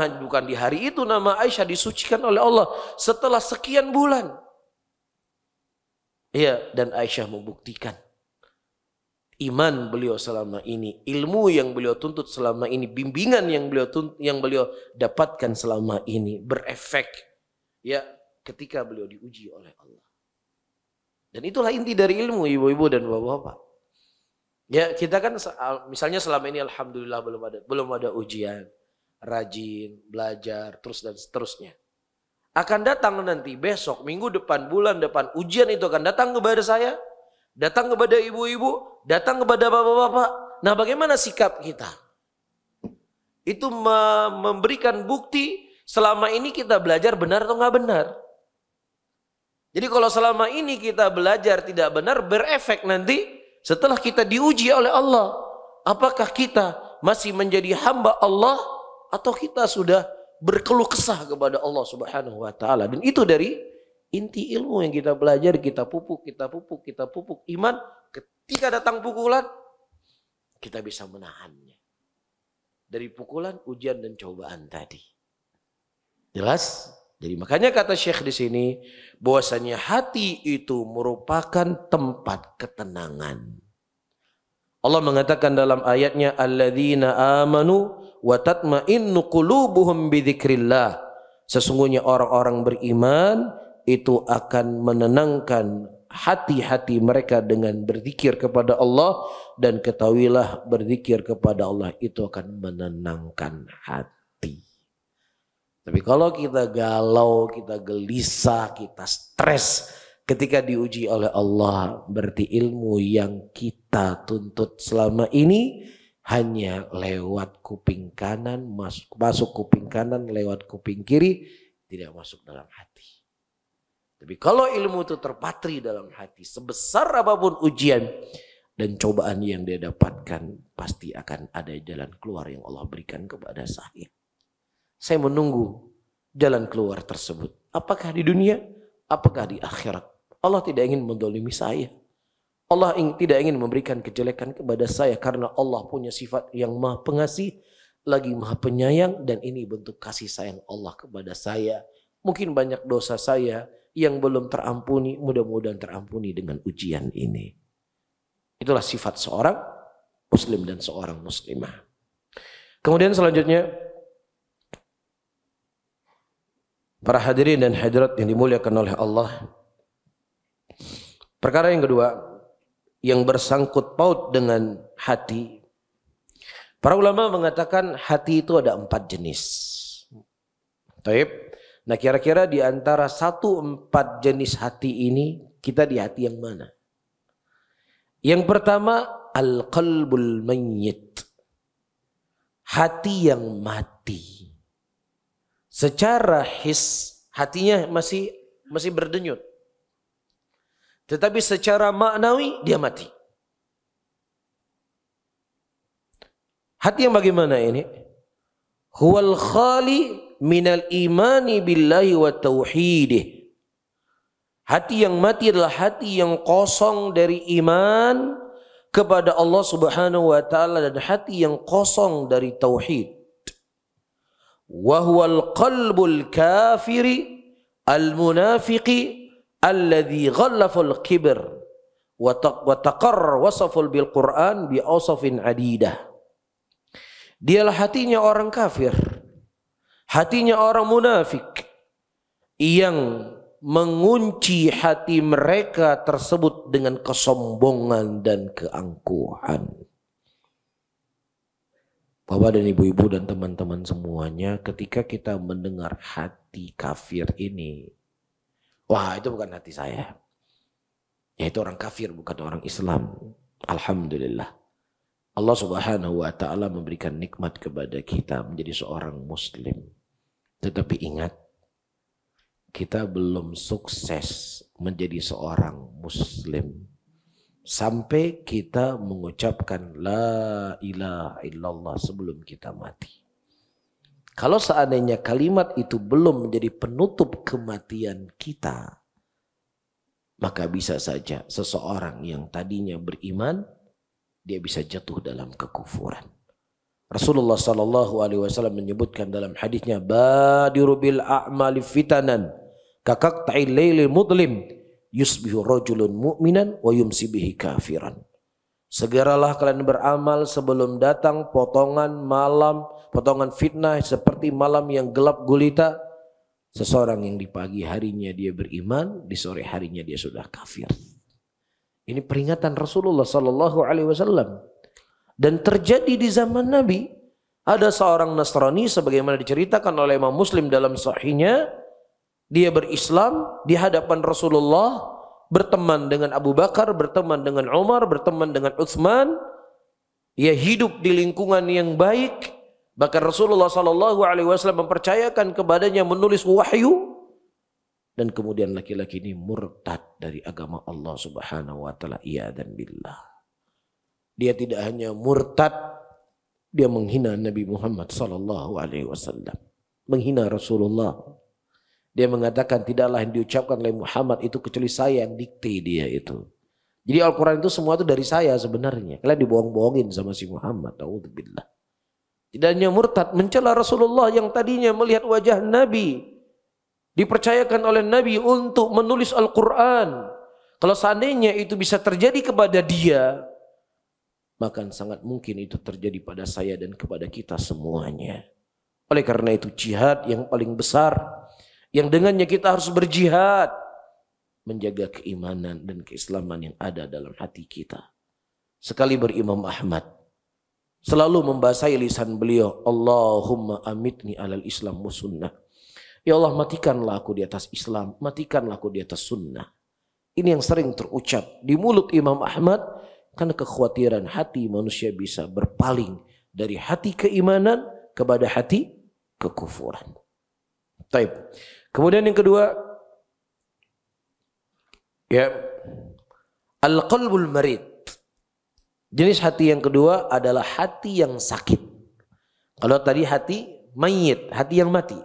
di hari itu nama Aisyah disucikan oleh Allah setelah sekian bulan. Ya, dan Aisyah membuktikan iman beliau selama ini, ilmu yang beliau tuntut selama ini, bimbingan yang beliau dapatkan selama ini berefek ya ketika beliau diuji oleh Allah. Dan itulah inti dari ilmu, ibu-ibu dan bapak-bapak. Ya, kita kan misalnya selama ini alhamdulillah belum ada ujian, rajin, belajar, terus dan seterusnya. Akan datang nanti besok, minggu depan, bulan depan, ujian itu akan datang kepada saya, datang kepada ibu-ibu, datang kepada bapak-bapak. Nah, bagaimana sikap kita? Itu memberikan bukti selama ini kita belajar benar atau nggak benar. Jadi kalau selama ini kita belajar tidak benar, berefek nanti setelah kita diuji oleh Allah. Apakah kita masih menjadi hamba Allah atau kita sudah berkeluh kesah kepada Allah Subhanahu wa taala. Dan itu dari Inti ilmu yang kita belajar, kita pupuk, kita pupuk, kita pupuk. Iman, ketika datang pukulan, kita bisa menahannya. Dari pukulan, ujian dan cobaan tadi. Jelas? Jadi makanya kata Syekh di sini, bahwasanya hati itu merupakan tempat ketenangan. Allah mengatakan dalam ayatnya, alladzina amanu wa tatma'innu qulubuhum bidzikrillah. Sesungguhnya orang-orang beriman itu akan menenangkan hati-hati mereka dengan berzikir kepada Allah, dan ketahuilah berzikir kepada Allah itu akan menenangkan hati. Tapi kalau kita galau, kita gelisah, kita stres ketika diuji oleh Allah, berarti ilmu yang kita tuntut selama ini hanya lewat kuping kanan, masuk kuping kanan, lewat kuping kiri, tidak masuk dalam hati. Tapi kalau ilmu itu terpatri dalam hati, sebesar apapun ujian dan cobaan yang dia dapatkan, pasti akan ada jalan keluar yang Allah berikan kepada saya. Saya menunggu jalan keluar tersebut. Apakah di dunia, apakah di akhirat. Allah tidak ingin mendolimi saya. Allah tidak ingin memberikan kejelekan kepada saya, karena Allah punya sifat yang maha pengasih, lagi maha penyayang, dan ini bentuk kasih sayang Allah kepada saya. Mungkin banyak dosa saya yang belum terampuni, mudah-mudahan terampuni dengan ujian ini. Itulah sifat seorang muslim dan seorang muslimah. Kemudian selanjutnya, para hadirin dan hadirat yang dimuliakan oleh Allah, perkara yang kedua yang bersangkut paut dengan hati. Para ulama mengatakan hati itu ada 4 jenis. Taib. Nah, kira-kira di antara 4 jenis hati ini, kita di hati yang mana? Yang pertama, al-qalbul mayyit. Hati yang mati. Secara his, hatinya masih berdenyut. Tetapi secara maknawi dia mati. Hati yang bagaimana ini? Huwal khali minal imani billahi wa tauhidih. Hati yang mati adalah hati yang kosong dari iman kepada Allah Subhanahu wa taala, dan hati yang kosong dari tauhid. Wa huwal qalbul kafiri al-munafiqi alladhi ghallaful kibr wa taqarr wasaful bil Qur'an bi awsafin adidah. Dialah hatinya orang kafir, hatinya orang munafik yang mengunci hati mereka tersebut dengan kesombongan dan keangkuhan. Bapak dan ibu-ibu dan teman-teman semuanya, ketika kita mendengar hati kafir ini, wah, itu bukan hati saya. Yaitu orang kafir, bukan orang Islam. Alhamdulillah. Allah Subhanahu wa taala memberikan nikmat kepada kita menjadi seorang muslim. Tetapi ingat, kita belum sukses menjadi seorang muslim sampai kita mengucapkan la ilaha illallah sebelum kita mati. Kalau seandainya kalimat itu belum menjadi penutup kematian kita, maka bisa saja seseorang yang tadinya beriman, dia bisa jatuh dalam kekufuran. Rasulullah SAW menyebutkan dalam hadisnya, badiru bil a'mali fitanan kakaqta'il lailil mudlim yusbihu rajulun mu'minan wa yumsi bihi kafiran. Segeralah kalian beramal sebelum datang potongan malam, potongan fitnah seperti malam yang gelap gulita. Seseorang yang di pagi harinya dia beriman, di sore harinya dia sudah kafir. Ini peringatan Rasulullah SAW. Dan terjadi di zaman Nabi. Ada seorang Nasrani sebagaimana diceritakan oleh Imam Muslim dalam sahihnya. Dia berislam di hadapan Rasulullah, berteman dengan Abu Bakar, berteman dengan Umar, berteman dengan Utsman. Ia hidup di lingkungan yang baik. Bahkan Rasulullah SAW mempercayakan kepadanya menulis wahyu. Dan kemudian laki-laki ini murtad dari agama Allah Subhanahu wa taala, iyadzan billah. Dia tidak hanya murtad, dia menghina Nabi Muhammad sallallahu alaihi wasallam, menghina Rasulullah. Dia mengatakan tidaklah yang diucapkan oleh Muhammad itu kecuali saya yang dikte dia itu. Jadi Al-Quran itu semua itu dari saya sebenarnya. Kalian dibohong-bohongin sama si Muhammad. A'udzubillah. Tidak hanya murtad, mencela Rasulullah yang tadinya melihat wajah Nabi. Dipercayakan oleh Nabi untuk menulis Al-Quran. Kalau seandainya itu bisa terjadi kepada dia, maka sangat mungkin itu terjadi pada saya dan kepada kita semuanya. Oleh karena itu jihad yang paling besar, yang dengannya kita harus berjihad, menjaga keimanan dan keislaman yang ada dalam hati kita. Sekali berimam Ahmad selalu membasahi lisan beliau, Allahumma amitni alal Islam wa sunnah. Ya Allah, matikanlah aku di atas Islam, matikanlah aku di atas sunnah. Ini yang sering terucap di mulut Imam Ahmad karena kekhawatiran hati manusia bisa berpaling dari hati keimanan kepada hati kekufuran. Taib. Kemudian yang kedua, ya, al-qalbul marid. Jenis hati yang kedua adalah hati yang sakit. Kalau tadi hati mayit, hati yang mati.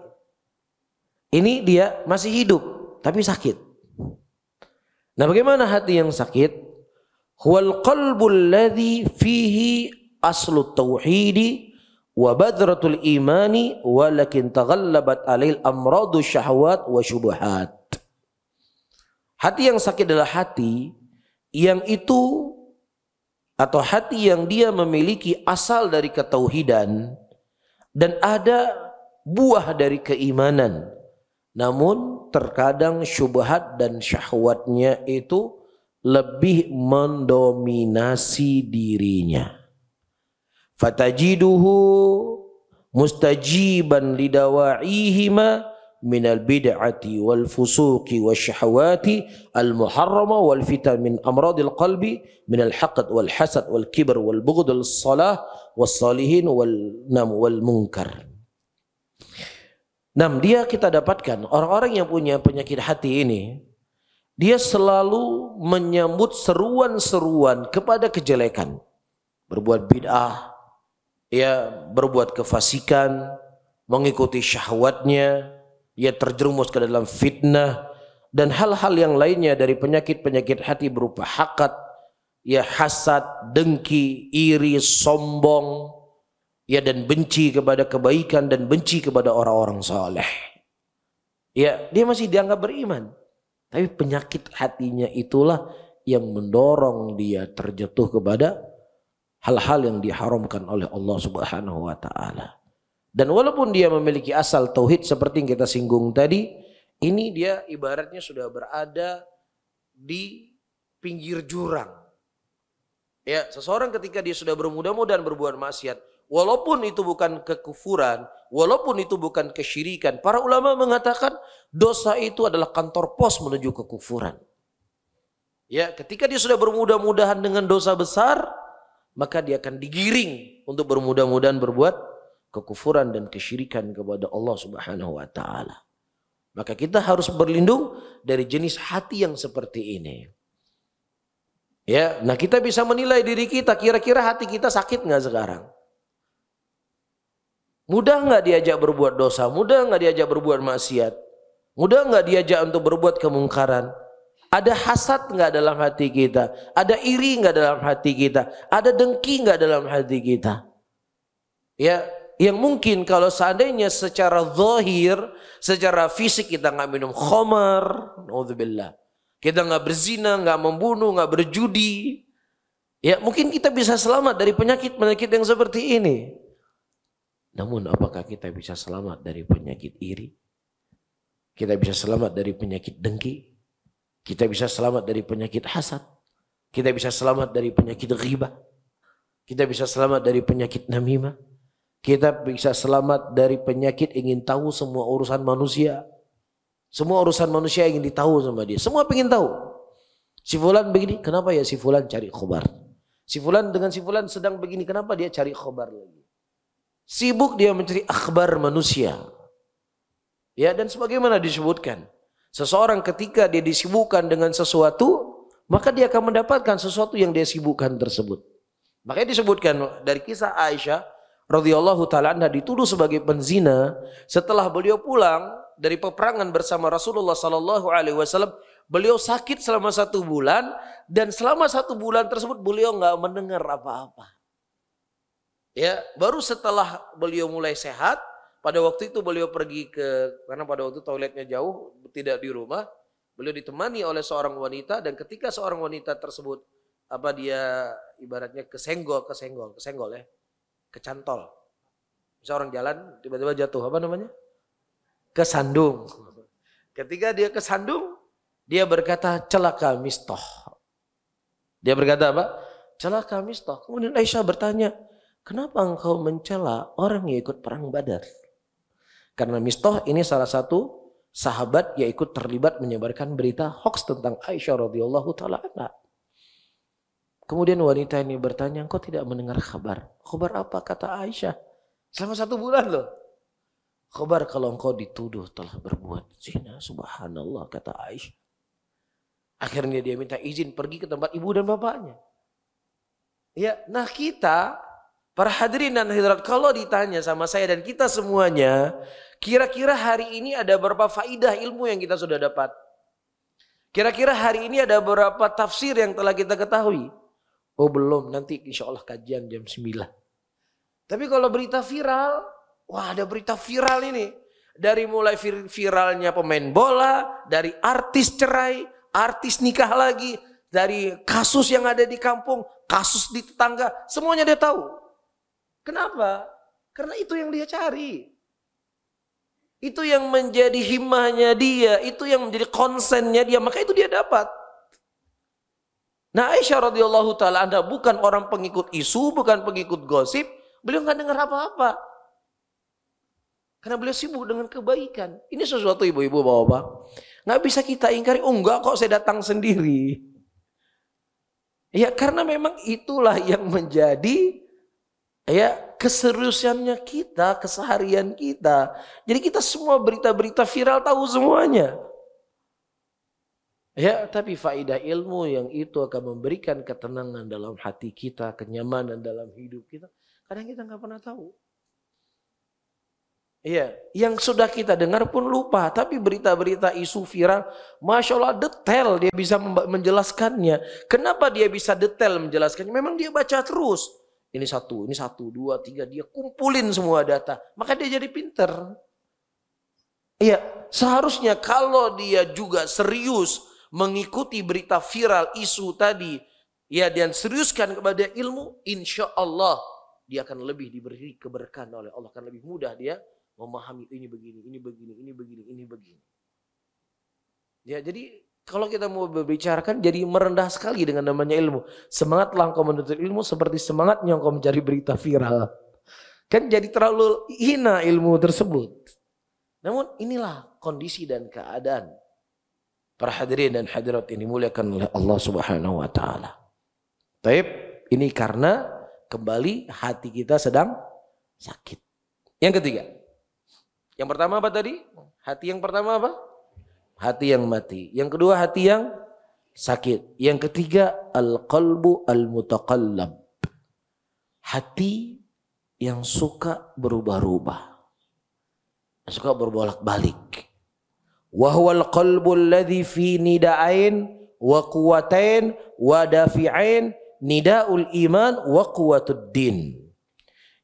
Ini dia masih hidup tapi sakit. Nah, bagaimana hati yang sakit? Huwal qalbul ladzi fihi aslu tauhidi wa badratul imani walakin taghallabat alail amradu syahwat wa syubuhat. Hati yang sakit adalah hati yang itu atau hati yang dia memiliki asal dari ketauhidan dan ada buah dari keimanan, namun terkadang syubhat dan syahwatnya itu lebih mendominasi dirinya. Fatajiduhu mustajiban lidawa'ihima minal bid'ati wal fusuqi wasyahawati al muharrama wal fitan min amradil qalbi minal haqd wal hasad wal kibr wal bughd wal salah was salihin wal munkar. Dia kita dapatkan orang-orang yang punya penyakit hati ini, dia selalu menyambut seruan-seruan kepada kejelekan, berbuat bid'ah, ya, berbuat kefasikan, mengikuti syahwatnya, ia terjerumus ke dalam fitnah dan hal-hal yang lainnya dari penyakit-penyakit hati berupa hakat, ya, hasad, dengki, iri, sombong, ya, dan benci kepada kebaikan dan benci kepada orang-orang saleh. Ya, dia masih dianggap beriman, tapi penyakit hatinya itulah yang mendorong dia terjatuh kepada hal-hal yang diharamkan oleh Allah Subhanahu wa taala. Dan walaupun dia memiliki asal tauhid seperti yang kita singgung tadi, ini dia ibaratnya sudah berada di pinggir jurang. Ya, seseorang ketika dia sudah bermudah-mudahan berbuat maksiat, walaupun itu bukan kekufuran, walaupun itu bukan kesyirikan, para ulama mengatakan dosa itu adalah kantor pos menuju kekufuran. Ya, ketika dia sudah bermudah-mudahan dengan dosa besar, maka dia akan digiring untuk bermudah-mudahan berbuat kekufuran dan kesyirikan kepada Allah Subhanahu wa taala. Maka kita harus berlindung dari jenis hati yang seperti ini. Ya, nah kita bisa menilai diri kita, kira-kira hati kita sakit nggak sekarang? Mudah nggak diajak berbuat dosa? Mudah nggak diajak berbuat maksiat? Mudah nggak diajak untuk berbuat kemungkaran? Ada hasad nggak dalam hati kita? Ada iri nggak dalam hati kita? Ada dengki nggak dalam hati kita? Ya, yang mungkin kalau seandainya secara zahir, secara fisik kita nggak minum khamar, naudzubillah, kita nggak berzina, nggak membunuh, nggak berjudi, ya mungkin kita bisa selamat dari penyakit-penyakit yang seperti ini. Namun apakah kita bisa selamat dari penyakit iri? Kita bisa selamat dari penyakit dengki? Kita bisa selamat dari penyakit hasad? Kita bisa selamat dari penyakit ghibah? Kita bisa selamat dari penyakit namimah? Kita bisa selamat dari penyakit ingin tahu semua urusan manusia. Semua urusan manusia ingin ditahu sama dia. Semua ingin tahu. Si fulan begini, kenapa ya si fulan cari khobar? Si fulan dengan si fulan sedang begini, kenapa dia cari khobar lagi? Sibuk dia mencari akhbar manusia. Ya, dan sebagaimana disebutkan, seseorang ketika dia disibukkan dengan sesuatu, maka dia akan mendapatkan sesuatu yang dia sibukkan tersebut. Makanya disebutkan dari kisah Aisyah radhiyallahu taala anha dituduh sebagai penzina setelah beliau pulang dari peperangan bersama Rasulullah sallallahu alaihi wasallam. Beliau sakit selama 1 bulan dan selama 1 bulan tersebut beliau nggak mendengar apa-apa. Ya, baru setelah beliau mulai sehat, pada waktu itu beliau pergi karena pada waktu toiletnya jauh, tidak di rumah. Beliau ditemani oleh seorang wanita dan ketika seorang wanita tersebut dia ibaratnya kesenggol ya, kecantol. Bisa orang jalan tiba-tiba jatuh, apa namanya? Kesandung. Ketika dia kesandung, dia berkata celaka Mistah. Dia berkata apa? Celaka Mistah. Kemudian Aisyah bertanya, kenapa engkau mencela orang yang ikut perang Badar? Karena Mistah ini salah satu sahabat yang ikut terlibat menyebarkan berita hoax tentang Aisyah radhiyallahu taala anha. Kemudian wanita ini bertanya, engkau tidak mendengar kabar? Kabar apa? Kata Aisyah. Selama 1 bulan loh. Kabar kalau engkau dituduh telah berbuat zina. Subhanallah, kata Aisyah. Akhirnya dia minta izin pergi ke tempat ibu dan bapaknya. Ya, nah kita, para hadirin dan hadirat, kalau ditanya sama saya dan kita semuanya, kira-kira hari ini ada berapa faidah ilmu yang kita sudah dapat? Kira-kira hari ini ada berapa tafsir yang telah kita ketahui? Oh belum, nanti insya Allah kajian jam 9. Tapi kalau berita viral, wah ada berita viral ini. Dari mulai viralnya pemain bola, dari artis cerai, artis nikah lagi, dari kasus yang ada di kampung, kasus di tetangga, semuanya dia tahu. Kenapa? Karena itu yang dia cari. Itu yang menjadi himmahnya dia, itu yang menjadi konsennya dia, maka itu dia dapat. Nah Aisyah radhiyallahu taala anha bukan orang pengikut isu, bukan pengikut gosip, beliau nggak dengar apa-apa. Karena beliau sibuk dengan kebaikan. Ini sesuatu ibu-ibu bapak-bapak. Nggak bisa kita ingkari, oh enggak kok saya datang sendiri. Ya karena memang itulah yang menjadi keseriusannya kita, keseharian kita. Jadi kita semua berita-berita viral tahu semuanya. Ya, tapi faedah ilmu yang itu akan memberikan ketenangan dalam hati kita, kenyamanan dalam hidup kita. Kadang kita nggak pernah tahu. Iya, yang sudah kita dengar pun lupa. Tapi berita-berita isu viral, Masya Allah detail dia bisa menjelaskannya. Kenapa dia bisa detail menjelaskannya? Memang dia baca terus. Ini satu, 2, 3. Dia kumpulin semua data. Maka dia jadi pinter. Iya, seharusnya kalau dia juga serius mengikuti berita viral isu tadi, ya dan seriuskan kepada ilmu, insya Allah dia akan lebih diberi keberkahan oleh Allah. Akan lebih mudah dia memahami ini begini, ini begini, ini begini, ini begini. Ya, jadi kalau kita mau berbicarakan jadi merendah sekali dengan namanya ilmu. Semangatlah engkau menuntut ilmu seperti semangatnya engkau mencari berita viral. Kan jadi terlalu hina ilmu tersebut. Namun inilah kondisi dan keadaan para hadirin dan hadirat ini dimuliakan oleh Allah Subhanahu wa taala. Baik, ini karena kembali hati kita sedang sakit. Yang ketiga. Yang pertama apa tadi? Hati yang pertama apa? Hati yang mati. Yang kedua hati yang sakit. Yang ketiga al-qalbu al-mutaqallab. Hati yang suka berubah-ubah. Suka berbolak-balik. Wa huwal qalbu alladhi fi nida'ain wa quwatain wa dafi'ain nida'ul iman wa quwatud din.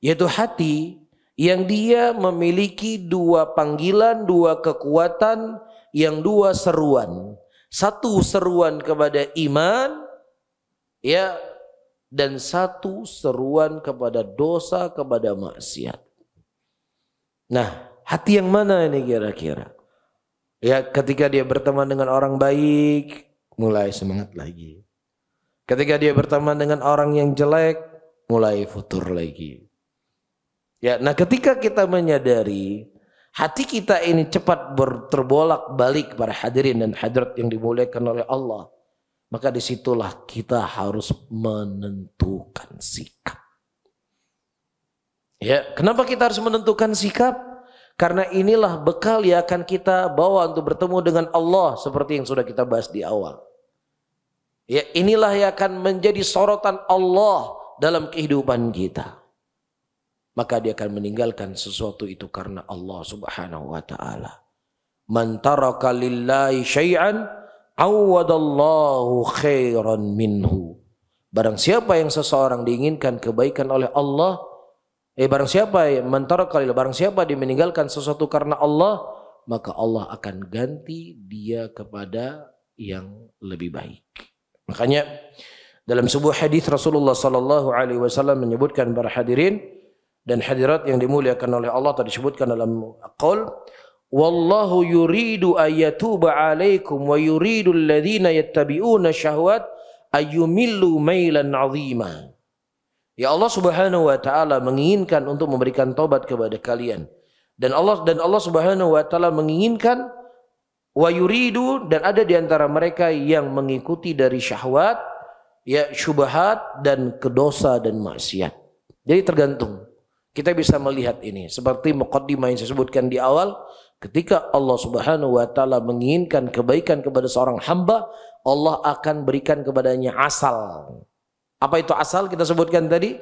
Yaitu hati yang dia memiliki 2 panggilan, 2 kekuatan, yang 2 seruan. 1 seruan kepada iman, ya, dan 1 seruan kepada dosa, kepada maksiat. Nah, hati yang mana ini kira-kira? Ya, ketika dia berteman dengan orang baik, mulai semangat lagi. Ketika dia berteman dengan orang yang jelek, mulai futur lagi. Ya, nah ketika kita menyadari hati kita ini cepat terbolak-balik para hadirin dan hadirat yang dimuliakan oleh Allah, maka disitulah kita harus menentukan sikap. Ya, kenapa kita harus menentukan sikap? Karena inilah bekal yang akan kita bawa untuk bertemu dengan Allah seperti yang sudah kita bahas di awal. Ya, inilah yang akan menjadi sorotan Allah dalam kehidupan kita. maka dia akan meninggalkan sesuatu itu karena Allah Subhanahu wa taala. Man taraka lillahi syai'an awadallahu khairan minhu. Barang siapa yang seseorang diinginkan kebaikan oleh Allah, barang siapa dia meninggalkan sesuatu karena Allah, maka Allah akan ganti dia kepada yang lebih baik. Makanya dalam sebuah hadis Rasulullah sallallahu alaihi wasallam menyebutkan para hadirin dan hadirat yang dimuliakan oleh Allah, tadi disebutkan dalam qaul, wallahu yuridu ayyatuba alaikum wa yuridu alladhina yattabi'una syahwat ayyumillu mailan 'azima. Ya Allah Subhanahu wa taala menginginkan untuk memberikan taubat kepada kalian. Dan Allah Subhanahu wa taala menginginkan wa yuridu, dan ada di antara mereka yang mengikuti dari syahwat, ya syubhat dan kedosa dan maksiat. Jadi tergantung. Kita bisa melihat ini seperti muqaddimah yang saya sebutkan di awal, ketika Allah Subhanahu wa taala menginginkan kebaikan kepada seorang hamba, Allah akan berikan kepadanya asal. Apa itu asal kita sebutkan tadi?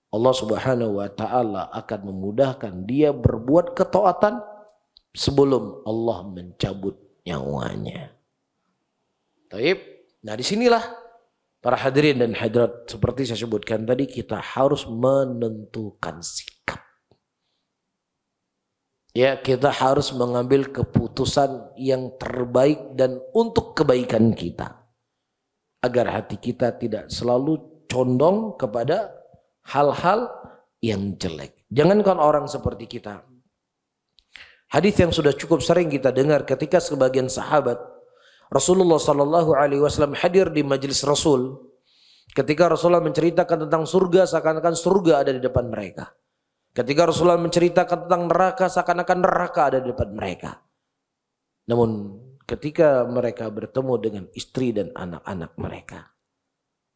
Allah Subhanahu wa taala akan memudahkan dia berbuat ketaatan sebelum Allah mencabut nyawanya. Taib. Nah, disinilah para hadirin dan hadirat, seperti saya sebutkan tadi, kita harus menentukan sikap. Ya, kita harus mengambil keputusan yang terbaik dan untuk kebaikan kita, agar hati kita tidak selalu condong kepada hal-hal yang jelek. Jangankan orang seperti kita. Hadis yang sudah cukup sering kita dengar ketika sebagian sahabat Rasulullah sallallahu alaihi wasallam hadir di majelis Rasul. Ketika Rasulullah menceritakan tentang surga, seakan-akan surga ada di depan mereka. Ketika Rasulullah menceritakan tentang neraka, seakan-akan neraka ada di depan mereka. Namun ketika mereka bertemu dengan istri dan anak-anak mereka,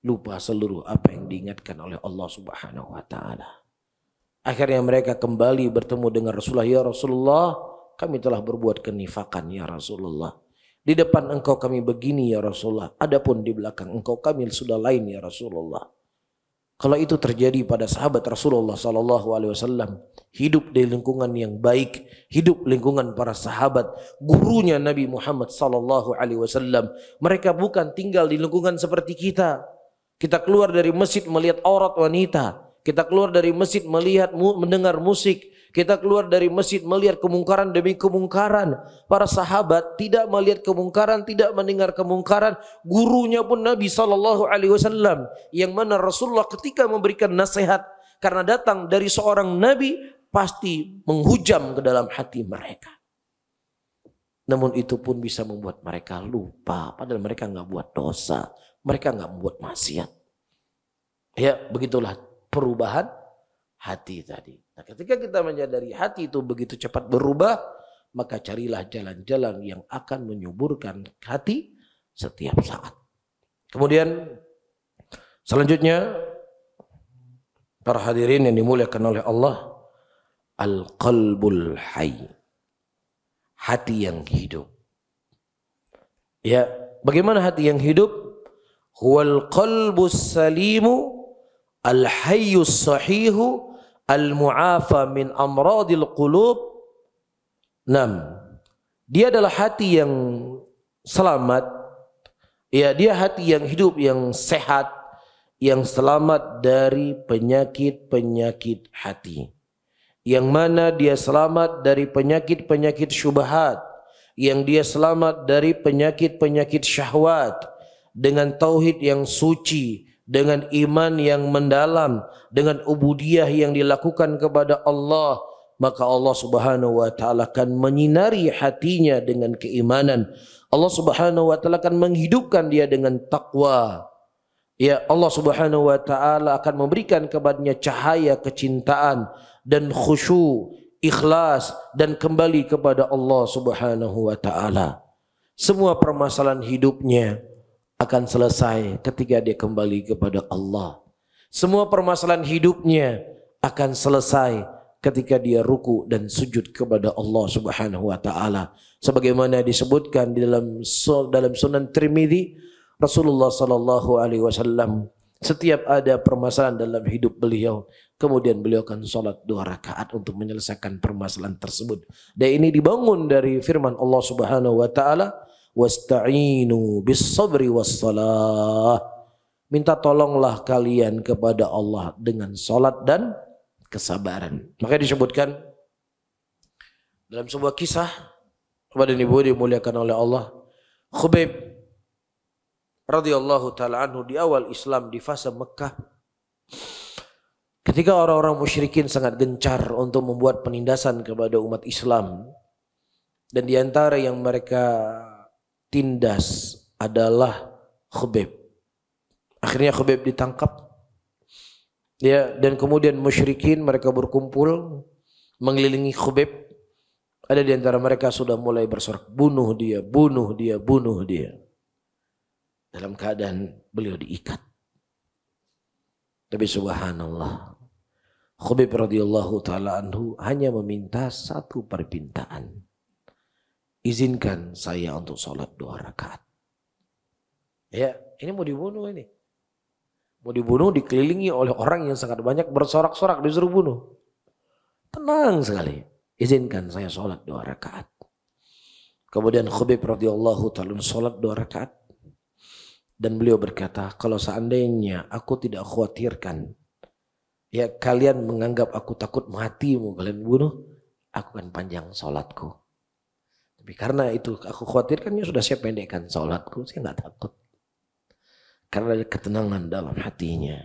lupa seluruh apa yang diingatkan oleh Allah Subhanahu wa taala. Akhirnya mereka kembali bertemu dengan Rasulullah. Ya Rasulullah, kami telah berbuat kenifakan ya Rasulullah. Di depan engkau kami begini ya Rasulullah, adapun di belakang engkau kami sudah lain ya Rasulullah. Kalau itu terjadi pada sahabat Rasulullah sallallahu alaihi wasallam, hidup di lingkungan yang baik, hidup lingkungan para sahabat, gurunya Nabi Muhammad sallallahu alaihi wasallam, mereka bukan tinggal di lingkungan seperti kita. Kita keluar dari masjid melihat aurat wanita, kita keluar dari masjid mendengar musik, kita keluar dari masjid melihat kemungkaran demi kemungkaran. Para sahabat tidak melihat kemungkaran, tidak mendengar kemungkaran. Gurunya pun Nabi SAW, yang mana Rasulullah ketika memberikan nasihat, karena datang dari seorang Nabi, pasti menghujam ke dalam hati mereka. Namun itu pun bisa membuat mereka lupa, padahal mereka nggak buat dosa, mereka nggak membuat maksiat. Ya, begitulah perubahan hati tadi. Nah, ketika kita menyadari hati itu begitu cepat berubah, maka carilah jalan-jalan yang akan menyuburkan hati setiap saat. Kemudian selanjutnya, para hadirin yang dimuliakan oleh Allah, al-qalbul hayy, hati yang hidup. Ya, bagaimana hati yang hidup? Huwal qalbus salimu al-hayyus sahihu al-mu'afa min amradil qulub. 6. Dia adalah hati yang selamat. Ya, dia hati yang hidup, yang sehat, yang selamat dari penyakit-penyakit hati. Yang mana dia selamat dari penyakit-penyakit syubhat, yang dia selamat dari penyakit-penyakit syahwat, dengan tauhid yang suci, dengan iman yang mendalam, dengan ubudiyah yang dilakukan kepada Allah, maka Allah Subhanahu wa taala akan menyinari hatinya dengan keimanan. Allah Subhanahu wa taala akan menghidupkan dia dengan takwa. Ya, Allah Subhanahu wa taala akan memberikan kepadanya cahaya kecintaan dan khusyuk, ikhlas, dan kembali kepada Allah Subhanahu wa taala. Semua permasalahan hidupnya akan selesai ketika dia kembali kepada Allah. Semua permasalahan hidupnya akan selesai ketika dia ruku dan sujud kepada Allah Subhanahu wa taala. Sebagaimana disebutkan di dalam Sunan Tirmidzi, Rasulullah sallallahu alaihi wasallam Setiap ada permasalahan dalam hidup beliau, kemudian beliau akan sholat 2 rakaat untuk menyelesaikan permasalahan tersebut. Dan ini dibangun dari firman Allah Subhanahu wa taala, "Wasta'inu bis-sabri was-shalah." Minta tolonglah kalian kepada Allah dengan sholat dan kesabaran. Makanya disebutkan dalam sebuah kisah kepada ibu dimuliakan oleh Allah, Khubayb radhiyallahu taala anhu di awal Islam di fase Mekah, ketika orang-orang musyrikin sangat gencar untuk membuat penindasan kepada umat Islam, dan di antara yang mereka tindas adalah Khubayb. Akhirnya Khubayb ditangkap, ya, dan kemudian musyrikin mereka berkumpul mengelilingi Khubayb. Ada di antara mereka sudah mulai bersorak, bunuh dia, bunuh dia, bunuh dia. Dalam keadaan beliau diikat. Tapi subhanallah, Khubayb radhiyallahu taala anhu hanya meminta satu permintaan. Izinkan saya untuk sholat 2 rakaat. Ya, ini mau dibunuh ini. Mau dibunuh, dikelilingi oleh orang yang sangat banyak bersorak-sorak disuruh bunuh. Tenang sekali. Izinkan saya sholat 2 rakaat. Kemudian Khubayb radhiyallahu taala sholat 2 rakaat. Dan beliau berkata, kalau seandainya aku tidak khawatirkan, ya kalian menganggap aku takut mati mau kalian bunuh, aku akan panjang sholatku. Tapi karena itu aku khawatirkan, ya sudah saya pendekkan sholatku, saya nggak takut. Karena ada ketenangan dalam hatinya.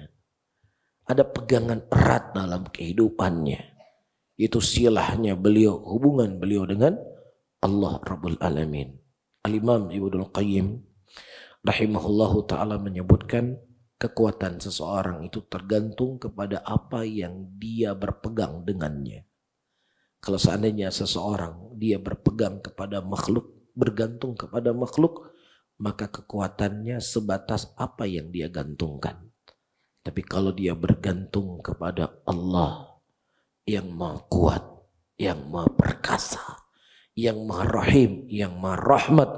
Ada pegangan erat dalam kehidupannya. Itu silahnya beliau, hubungan beliau dengan Allah Rabbul Alamin. Al-Imam Ibnul Qayyim rahimahullahu ta'ala menyebutkan kekuatan seseorang itu tergantung kepada apa yang dia berpegang dengannya. Kalau seandainya seseorang dia berpegang kepada makhluk, bergantung kepada makhluk, maka kekuatannya sebatas apa yang dia gantungkan. Tapi kalau dia bergantung kepada Allah yang maha kuat, yang maha perkasa, yang maha rahim, yang maha rahmat,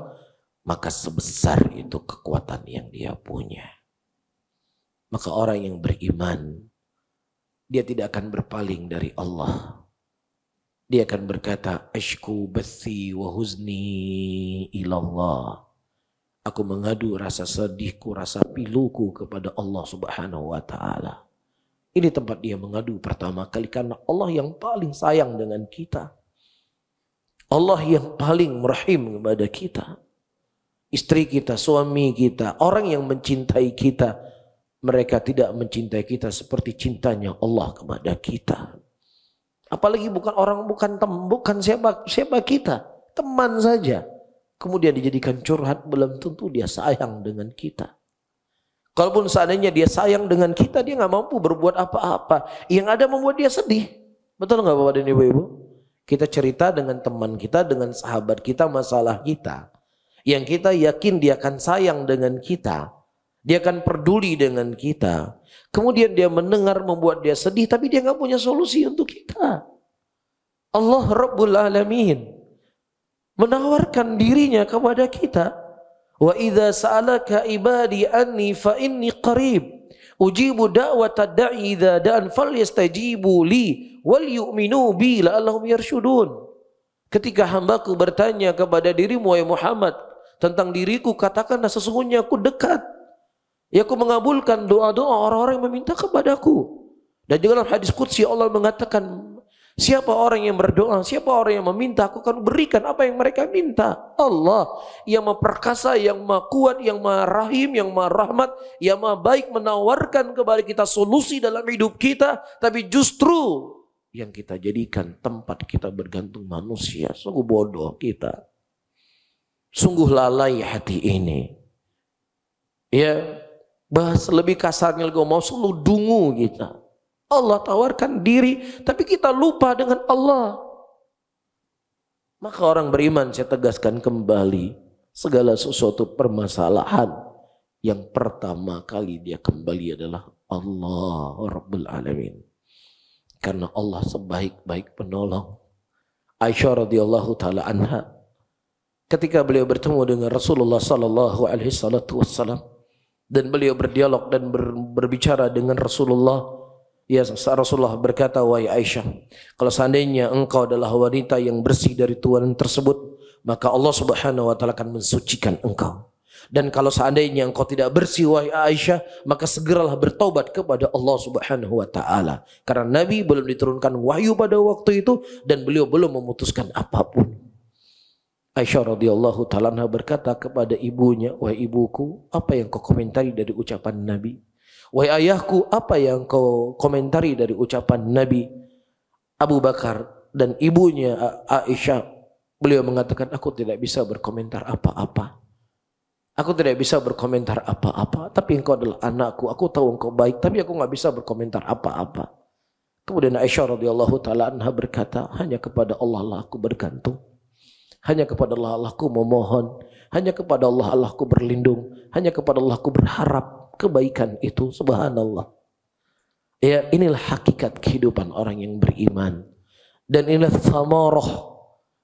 maka sebesar itu kekuatan yang dia punya. Maka orang yang beriman, dia tidak akan berpaling dari Allah. Dia akan berkata, Ashku bathi wa huzni ilallah. Aku mengadu rasa sedihku, rasa piluku kepada Allah Subhanahu wa ta'ala. Ini tempat dia mengadu pertama kali karena Allah yang paling sayang dengan kita. Allah yang paling merahim kepada kita. Istri kita, suami kita, orang yang mencintai kita, mereka tidak mencintai kita seperti cintanya Allah kepada kita. Apalagi bukan siapa kita, teman saja. Kemudian dijadikan curhat, belum tentu dia sayang dengan kita. Kalaupun seandainya dia sayang dengan kita, dia nggak mampu berbuat apa-apa. Yang ada membuat dia sedih. Betul nggak Bapak dan Ibu-Ibu? Kita cerita dengan teman kita, dengan sahabat kita masalah kita. Yang kita yakin dia akan sayang dengan kita. Dia akan peduli dengan kita. Kemudian dia mendengar membuat dia sedih, tapi dia nggak punya solusi untuk kita. Allah Rabbul Alamin menawarkan dirinya kepada kita. Wa idza sa'alaka ibadi anni fa inni qarib ujibu da'watad da'i idza da'an falyastajibu li wal yu'minu bi la'allahum yarshudun. Ketika hambaku bertanya kepada dirimu wahai Muhammad tentang diriku, katakanlah sesungguhnya aku dekat. Ya, aku mengabulkan doa-doa orang-orang yang meminta kepadaku. Dan juga dalam hadis qudsi Allah mengatakan, siapa orang yang berdoa, siapa orang yang meminta, aku akan berikan apa yang mereka minta. Allah yang maha perkasa, yang maha kuat, yang maha rahim, yang maha rahmat, yang maha baik menawarkan kepada kita solusi dalam hidup kita. Tapi justru yang kita jadikan tempat kita bergantung manusia. Sungguh bodoh kita. Sungguh lalai hati ini. Ya, bahas lebih kasarnya lagi mau selalu dungu kita. Allah tawarkan diri, tapi kita lupa dengan Allah. Maka orang beriman, saya tegaskan kembali, segala sesuatu permasalahan, yang pertama kali dia kembali adalah Allah Rabbul Alamin. Karena Allah sebaik-baik penolong. Aisyah radhiyallahu taala anha, ketika beliau bertemu dengan Rasulullah sallallahu alaihi wasallam, dan beliau berdialog dan berbicara dengan Rasulullah. Ya, Rasulullah berkata, wahai Aisyah, kalau seandainya engkau adalah wanita yang bersih dari tuan tersebut, maka Allah Subhanahu wa taala akan mensucikan engkau. Dan kalau seandainya engkau tidak bersih wahai Aisyah, maka segeralah bertaubat kepada Allah Subhanahu wa taala. Karena Nabi belum diturunkan wahyu pada waktu itu dan beliau belum memutuskan apapun. Aisyah radhiyallahu taala berkata kepada ibunya, wahai ibuku, apa yang kau komentari dari ucapan Nabi? Wahai ayahku, apa yang kau komentari dari ucapan Nabi? Abu Bakar dan ibunya Aisyah, beliau mengatakan, aku tidak bisa berkomentar apa-apa. Aku tidak bisa berkomentar apa-apa. Tapi engkau adalah anakku, aku tahu engkau baik, tapi aku nggak bisa berkomentar apa-apa. Kemudian Aisyah radhiyallahu taala anha berkata, hanya kepada Allah lah aku bergantung. Hanya kepada Allah aku memohon. Hanya kepada Allah aku berlindung. Hanya kepada Allah aku berharap kebaikan itu. Subhanallah. Ya, inilah hakikat kehidupan orang yang beriman. Dan inilah thamarah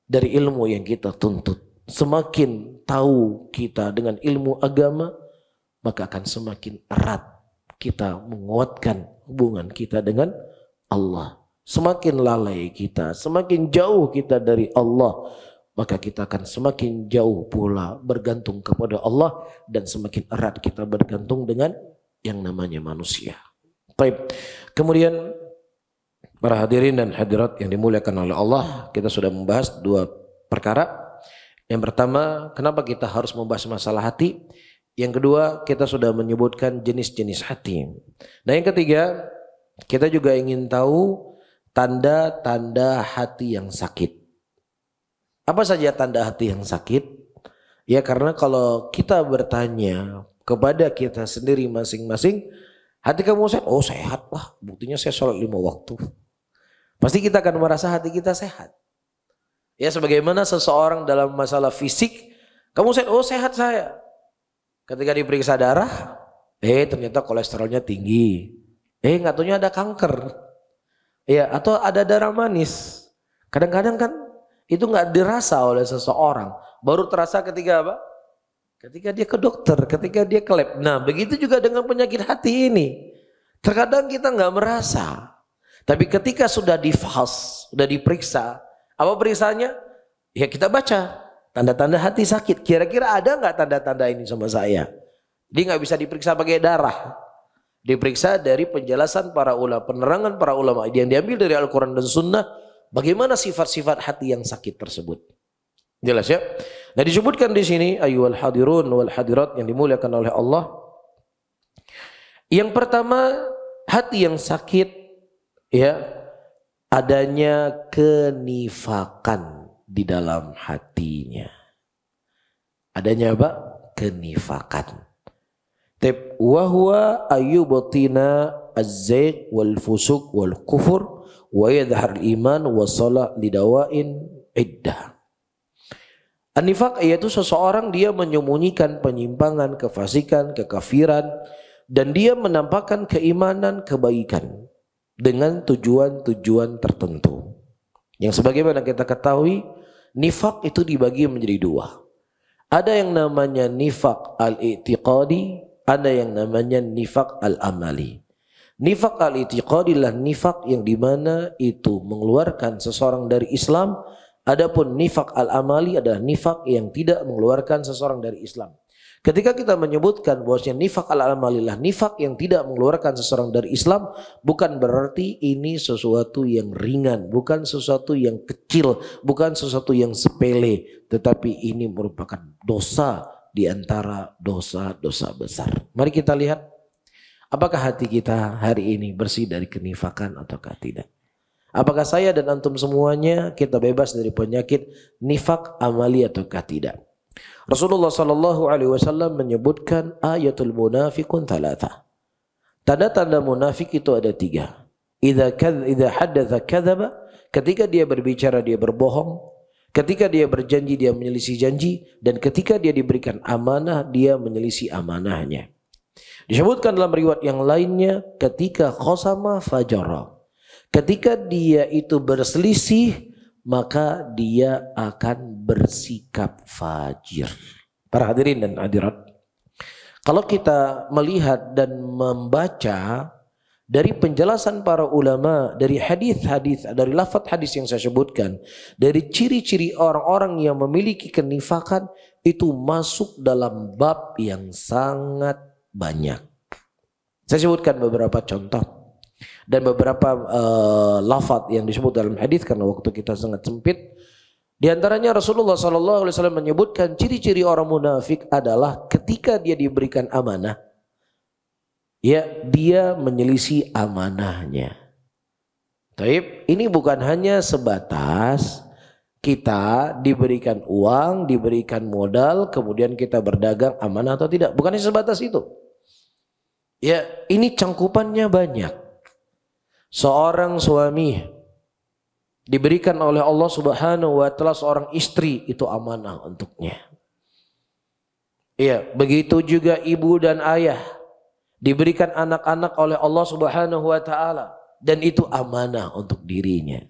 dari ilmu yang kita tuntut. Semakin tahu kita dengan ilmu agama, maka akan semakin erat kita menguatkan hubungan kita dengan Allah. Semakin lalai kita, semakin jauh kita dari Allah, maka kita akan semakin jauh pula bergantung kepada Allah dan semakin erat kita bergantung dengan yang namanya manusia. Baik. Kemudian para hadirin dan hadirat yang dimuliakan oleh Allah, kita sudah membahas dua perkara. Yang pertama, kenapa kita harus membahas masalah hati? Yang kedua, kita sudah menyebutkan jenis-jenis hati. Nah, yang ketiga, kita juga ingin tahu tanda-tanda hati yang sakit. Apa saja tanda hati yang sakit? Ya, karena kalau kita bertanya kepada kita sendiri masing-masing, hati kamu sehat? Oh, sehat lah, buktinya saya sholat 5 waktu. Pasti kita akan merasa hati kita sehat. Ya, sebagaimana seseorang dalam masalah fisik, kamu sehat? Oh, sehat saya. Ketika diperiksa darah, ternyata kolesterolnya tinggi. Nggak taunya ada kanker. Ya, atau ada darah manis. Kadang-kadang kan itu nggak dirasa oleh seseorang. Baru terasa ketika apa? Ketika dia ke dokter, ketika dia ke lab. Nah, begitu juga dengan penyakit hati ini. Terkadang kita nggak merasa. Tapi ketika sudah difahas, sudah diperiksa, apa periksanya? Ya kita baca tanda-tanda hati sakit. Kira-kira ada nggak tanda-tanda ini sama saya? Dia nggak bisa diperiksa pakai darah. Diperiksa dari penjelasan para ulama, penerangan para ulama yang diambil dari Al-Quran dan Sunnah. Bagaimana sifat-sifat hati yang sakit tersebut? Jelas ya? Nah, disebutkan di sini ayyuhal hadirun wal hadirat yang dimuliakan oleh Allah. Yang pertama, hati yang sakit ya, adanya kenifakan di dalam hatinya. Adanya apa? Kenifakan. Wa huwa ayyubatina az-zayg wal fusuq wal kufur wa yadhhar al-iman wa salah lidawain iddah. An-nifaq yaitu seseorang dia menyembunyikan penyimpangan, kefasikan, kekafiran, dan dia menampakkan keimanan, kebaikan dengan tujuan-tujuan tertentu. Yang sebagaimana kita ketahui, nifaq itu dibagi menjadi dua. Ada yang namanya nifaq al-i'tiqadi, ada yang namanya nifaq al-amali. Nifaq al-i'tiqadi adalah nifaq yang dimana itu mengeluarkan seseorang dari Islam. Adapun nifaq al-amali adalah nifaq yang tidak mengeluarkan seseorang dari Islam. Ketika kita menyebutkan bahwasanya nifaq al-amali adalah nifaq yang tidak mengeluarkan seseorang dari Islam, bukan berarti ini sesuatu yang ringan, bukan sesuatu yang kecil, bukan sesuatu yang sepele, tetapi ini merupakan dosa di antara dosa-dosa besar. Mari kita lihat apakah hati kita hari ini bersih dari kenifakan ataukah tidak. Apakah saya dan antum semuanya kita bebas dari penyakit nifaq amali ataukah tidak. Rasulullah sallallahu alaihi wasallam menyebutkan ayatul munafiqun thalatha. Tanda-tanda munafik itu ada 3. Idza haddatsa kadzaba, ketika dia berbicara dia berbohong, ketika dia berjanji dia menyelisih janji, dan ketika dia diberikan amanah dia menyelisih amanahnya. Disebutkan dalam riwayat yang lainnya ketika khosama fajara. Ketika dia itu berselisih maka dia akan bersikap fajir. Para hadirin dan hadirat, Kalau kita melihat dan membaca dari penjelasan para ulama, dari hadis-hadis, dari lafaz hadis yang saya sebutkan, dari ciri-ciri orang-orang yang memiliki kenifakan, itu masuk dalam bab yang sangat banyak. Saya sebutkan beberapa contoh dan beberapa lafaz yang disebut dalam hadis karena waktu kita sangat sempit. Di antaranya Rasulullah SAW menyebutkan ciri-ciri orang munafik adalah ketika dia diberikan amanah, ya dia menyelisih amanahnya. Taib, ini bukan hanya sebatas kita diberikan uang, diberikan modal, kemudian kita berdagang amanah atau tidak. Bukan hanya sebatas itu. Ya, ini cangkupannya banyak. Seorang suami diberikan oleh Allah Subhanahu wa taala seorang istri, itu amanah untuknya. Iya, begitu juga ibu dan ayah diberikan anak-anak oleh Allah Subhanahu wa taala dan itu amanah untuk dirinya.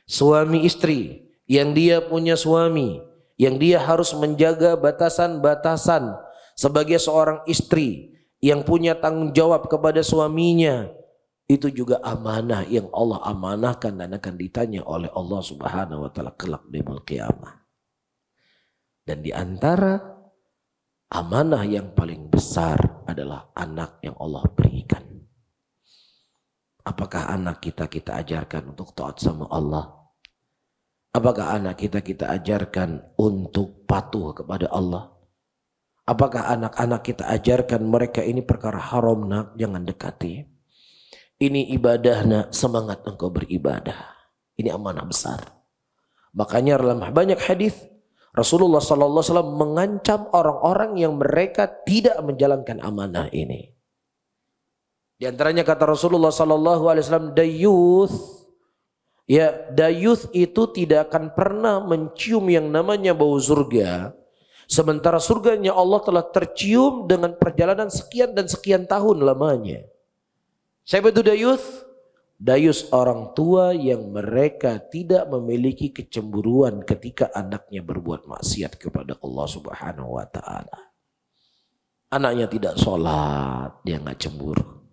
Suami istri yang dia punya suami, yang dia harus menjaga batasan-batasan sebagai seorang istri yang punya tanggung jawab kepada suaminya, itu juga amanah yang Allah amanahkan dan akan ditanya oleh Allah Subhanahu wa taala kelak di yaumul qiyamah. Dan di antara amanah yang paling besar adalah anak yang Allah berikan. Apakah anak kita ajarkan untuk taat sama Allah? Apakah anak kita ajarkan untuk patuh kepada Allah? Apakah anak-anak kita ajarkan mereka ini perkara haram nak, jangan dekati? Ini ibadah nak, semangat engkau beribadah. Ini amanah besar. Makanya dalam banyak hadis Rasulullah SAW mengancam orang-orang yang mereka tidak menjalankan amanah ini. Di antaranya kata Rasulullah SAW, dayuth. Ya, dayuth itu tidak akan pernah mencium yang namanya bau surga. Sementara surganya Allah telah tercium dengan perjalanan sekian dan sekian tahun lamanya. Siapa itu dayuth? Dayus orang tua yang mereka tidak memiliki kecemburuan ketika anaknya berbuat maksiat kepada Allah Subhanahu wa taala. Anaknya tidak sholat, dia nggak cemburu.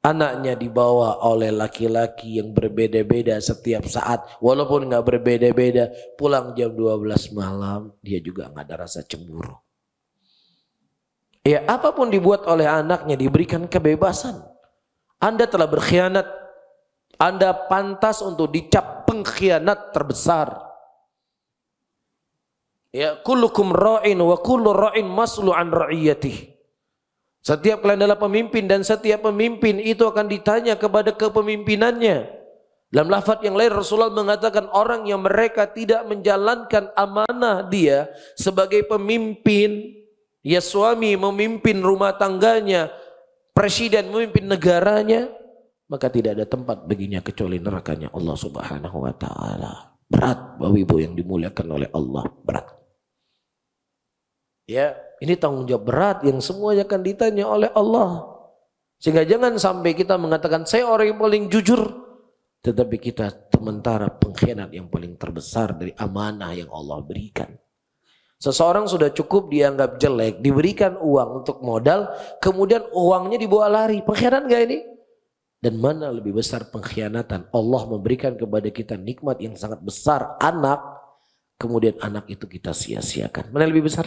Anaknya dibawa oleh laki-laki yang berbeda-beda setiap saat, walaupun nggak berbeda-beda, pulang jam 12 malam, dia juga nggak ada rasa cemburu. Ya, apapun dibuat oleh anaknya diberikan kebebasan. Anda telah berkhianat, Anda pantas untuk dicap pengkhianat terbesar. Ya, kullukum ra'in wa kullu ra'in mas'ulu an ra'iyatih. Setiap kalian adalah pemimpin dan setiap pemimpin itu akan ditanya kepada kepemimpinannya. Dalam lafaz yang lain Rasulullah mengatakan orang yang mereka tidak menjalankan amanah dia sebagai pemimpin, ya suami memimpin rumah tangganya, presiden memimpin negaranya, maka tidak ada tempat baginya kecuali nerakanya Allah Subhanahu wa taala. Berat Bapak Ibu yang dimuliakan oleh Allah, berat. Ya, ini tanggung jawab berat yang semuanya akan ditanya oleh Allah. Sehingga jangan sampai kita mengatakan saya orang yang paling jujur, tetapi kita sementara pengkhianat yang paling terbesar dari amanah yang Allah berikan. Seseorang sudah cukup dianggap jelek, diberikan uang untuk modal, kemudian uangnya dibawa lari. Pengkhianat gak ini? Dan mana lebih besar pengkhianatan? Allah memberikan kepada kita nikmat yang sangat besar, anak, kemudian anak itu kita sia-siakan. Mana lebih besar?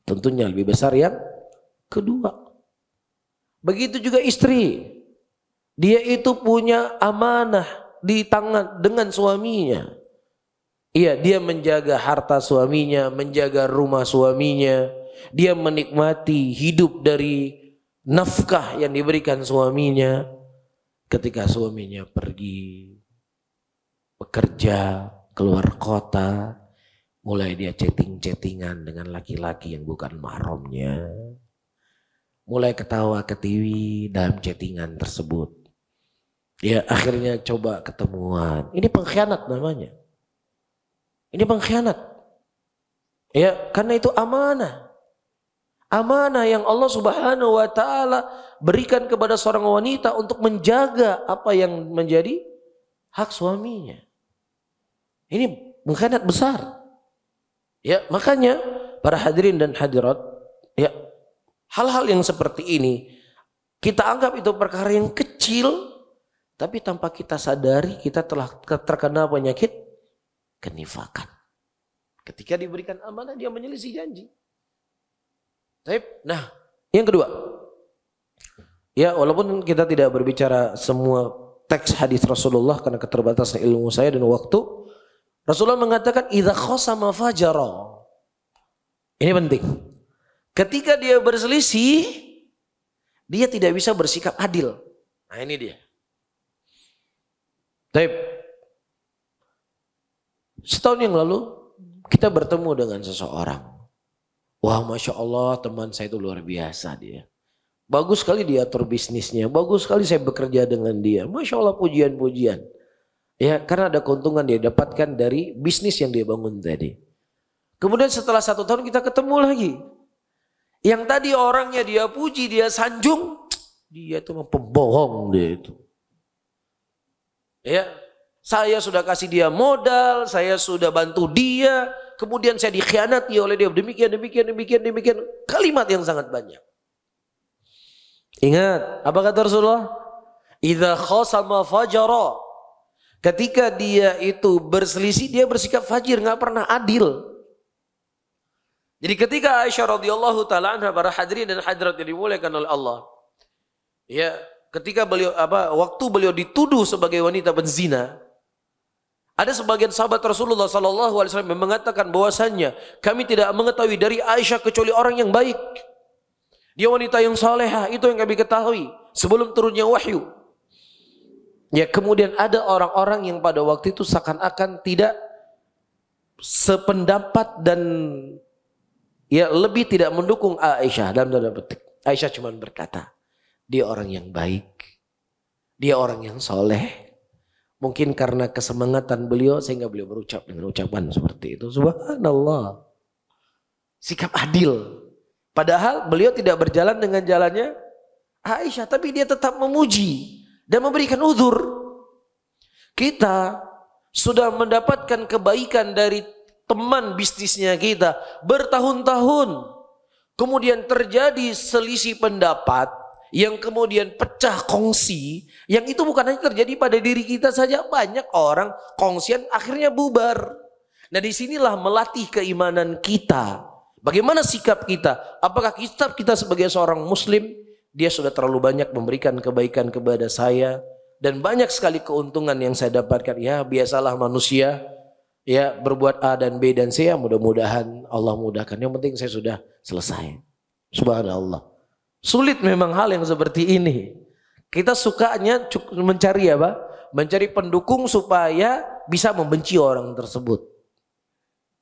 Tentunya lebih besar yang kedua. Begitu juga istri. Dia itu punya amanah di tangan dengan suaminya. Iya, dia menjaga harta suaminya, menjaga rumah suaminya. Dia menikmati hidup dari nafkah yang diberikan suaminya. Ketika suaminya pergi bekerja, keluar kota, mulai dia chatting-chattingan dengan laki-laki yang bukan mahramnya. Mulai ketawa ketiwi dalam chattingan tersebut. Ya, akhirnya coba ketemuan. Ini pengkhianat namanya. Ini pengkhianat. Ya, karena itu amanah. Amanah yang Allah Subhanahu wa taala berikan kepada seorang wanita untuk menjaga apa yang menjadi hak suaminya. Ini pengkhianat besar. Ya, makanya para hadirin dan hadirat, ya, Hal-hal yang seperti ini kita anggap itu perkara yang kecil, tapi tanpa kita sadari kita telah terkena penyakit kenifakan. Ketika diberikan amanah dia menyelisih janji. Nah, yang kedua, ya walaupun kita tidak berbicara semua teks hadis Rasulullah karena keterbatasan ilmu saya dan waktu, Rasulullah mengatakan idza khasama fajara. Ini penting. Ketika dia berselisih, dia tidak bisa bersikap adil. Nah ini dia. Baik. Setahun yang lalu kita bertemu dengan seseorang. Wah, Masya Allah, teman saya itu luar biasa dia. Bagus sekali dia atur bisnisnya. Bagus sekali saya bekerja dengan dia. Masya Allah, pujian-pujian. Ya, karena ada keuntungan dia dapatkan dari bisnis yang dia bangun tadi. Kemudian setelah 1 tahun kita ketemu lagi. Yang tadi orangnya dia puji, dia sanjung. Dia itu pembohong dia itu. Ya, saya sudah kasih dia modal, saya sudah bantu dia. Kemudian saya dikhianati oleh dia. Demikian. Kalimat yang sangat banyak. Ingat, apa kata Rasulullah? Idza khasama fajara. Ketika dia itu berselisih, dia bersikap fajir, nggak pernah adil. Jadi ketika Aisyah radhiyallahu taala anha, para hadirin dan hadirat yang dimuliakan oleh Allah, ya, ketika waktu beliau dituduh sebagai wanita penzina, ada sebagian sahabat Rasulullah sallallahu alaihi wasallam yang mengatakan bahwasannya kami tidak mengetahui dari Aisyah kecuali orang yang baik. Dia wanita yang salehah, itu yang kami ketahui sebelum turunnya wahyu. Ya, kemudian ada orang-orang yang pada waktu itu seakan-akan tidak sependapat dan ya lebih tidak mendukung Aisyah. Dalam tanda petik, Aisyah cuma berkata, dia orang yang baik, dia orang yang soleh. Mungkin karena kesemangatan beliau sehingga beliau berucap dengan ucapan seperti itu. Subhanallah. Sikap adil. Padahal beliau tidak berjalan dengan jalannya Aisyah, tapi dia tetap memuji dan memberikan uzur. Kita sudah mendapatkan kebaikan dari teman bisnisnya kita bertahun-tahun. Kemudian terjadi selisih pendapat yang kemudian pecah kongsi. Yang itu bukan hanya terjadi pada diri kita saja. Banyak orang kongsian akhirnya bubar. Nah, disinilah melatih keimanan kita. Bagaimana sikap kita? Apakah kita sebagai seorang muslim, dia sudah terlalu banyak memberikan kebaikan kepada saya dan banyak sekali keuntungan yang saya dapatkan. Ya, biasalah manusia ya berbuat A dan B dan C, ya mudah-mudahan Allah mudahkan. Yang penting saya sudah selesai. Subhanallah. Sulit memang hal yang seperti ini. Kita sukanya mencari apa? Mencari pendukung supaya bisa membenci orang tersebut.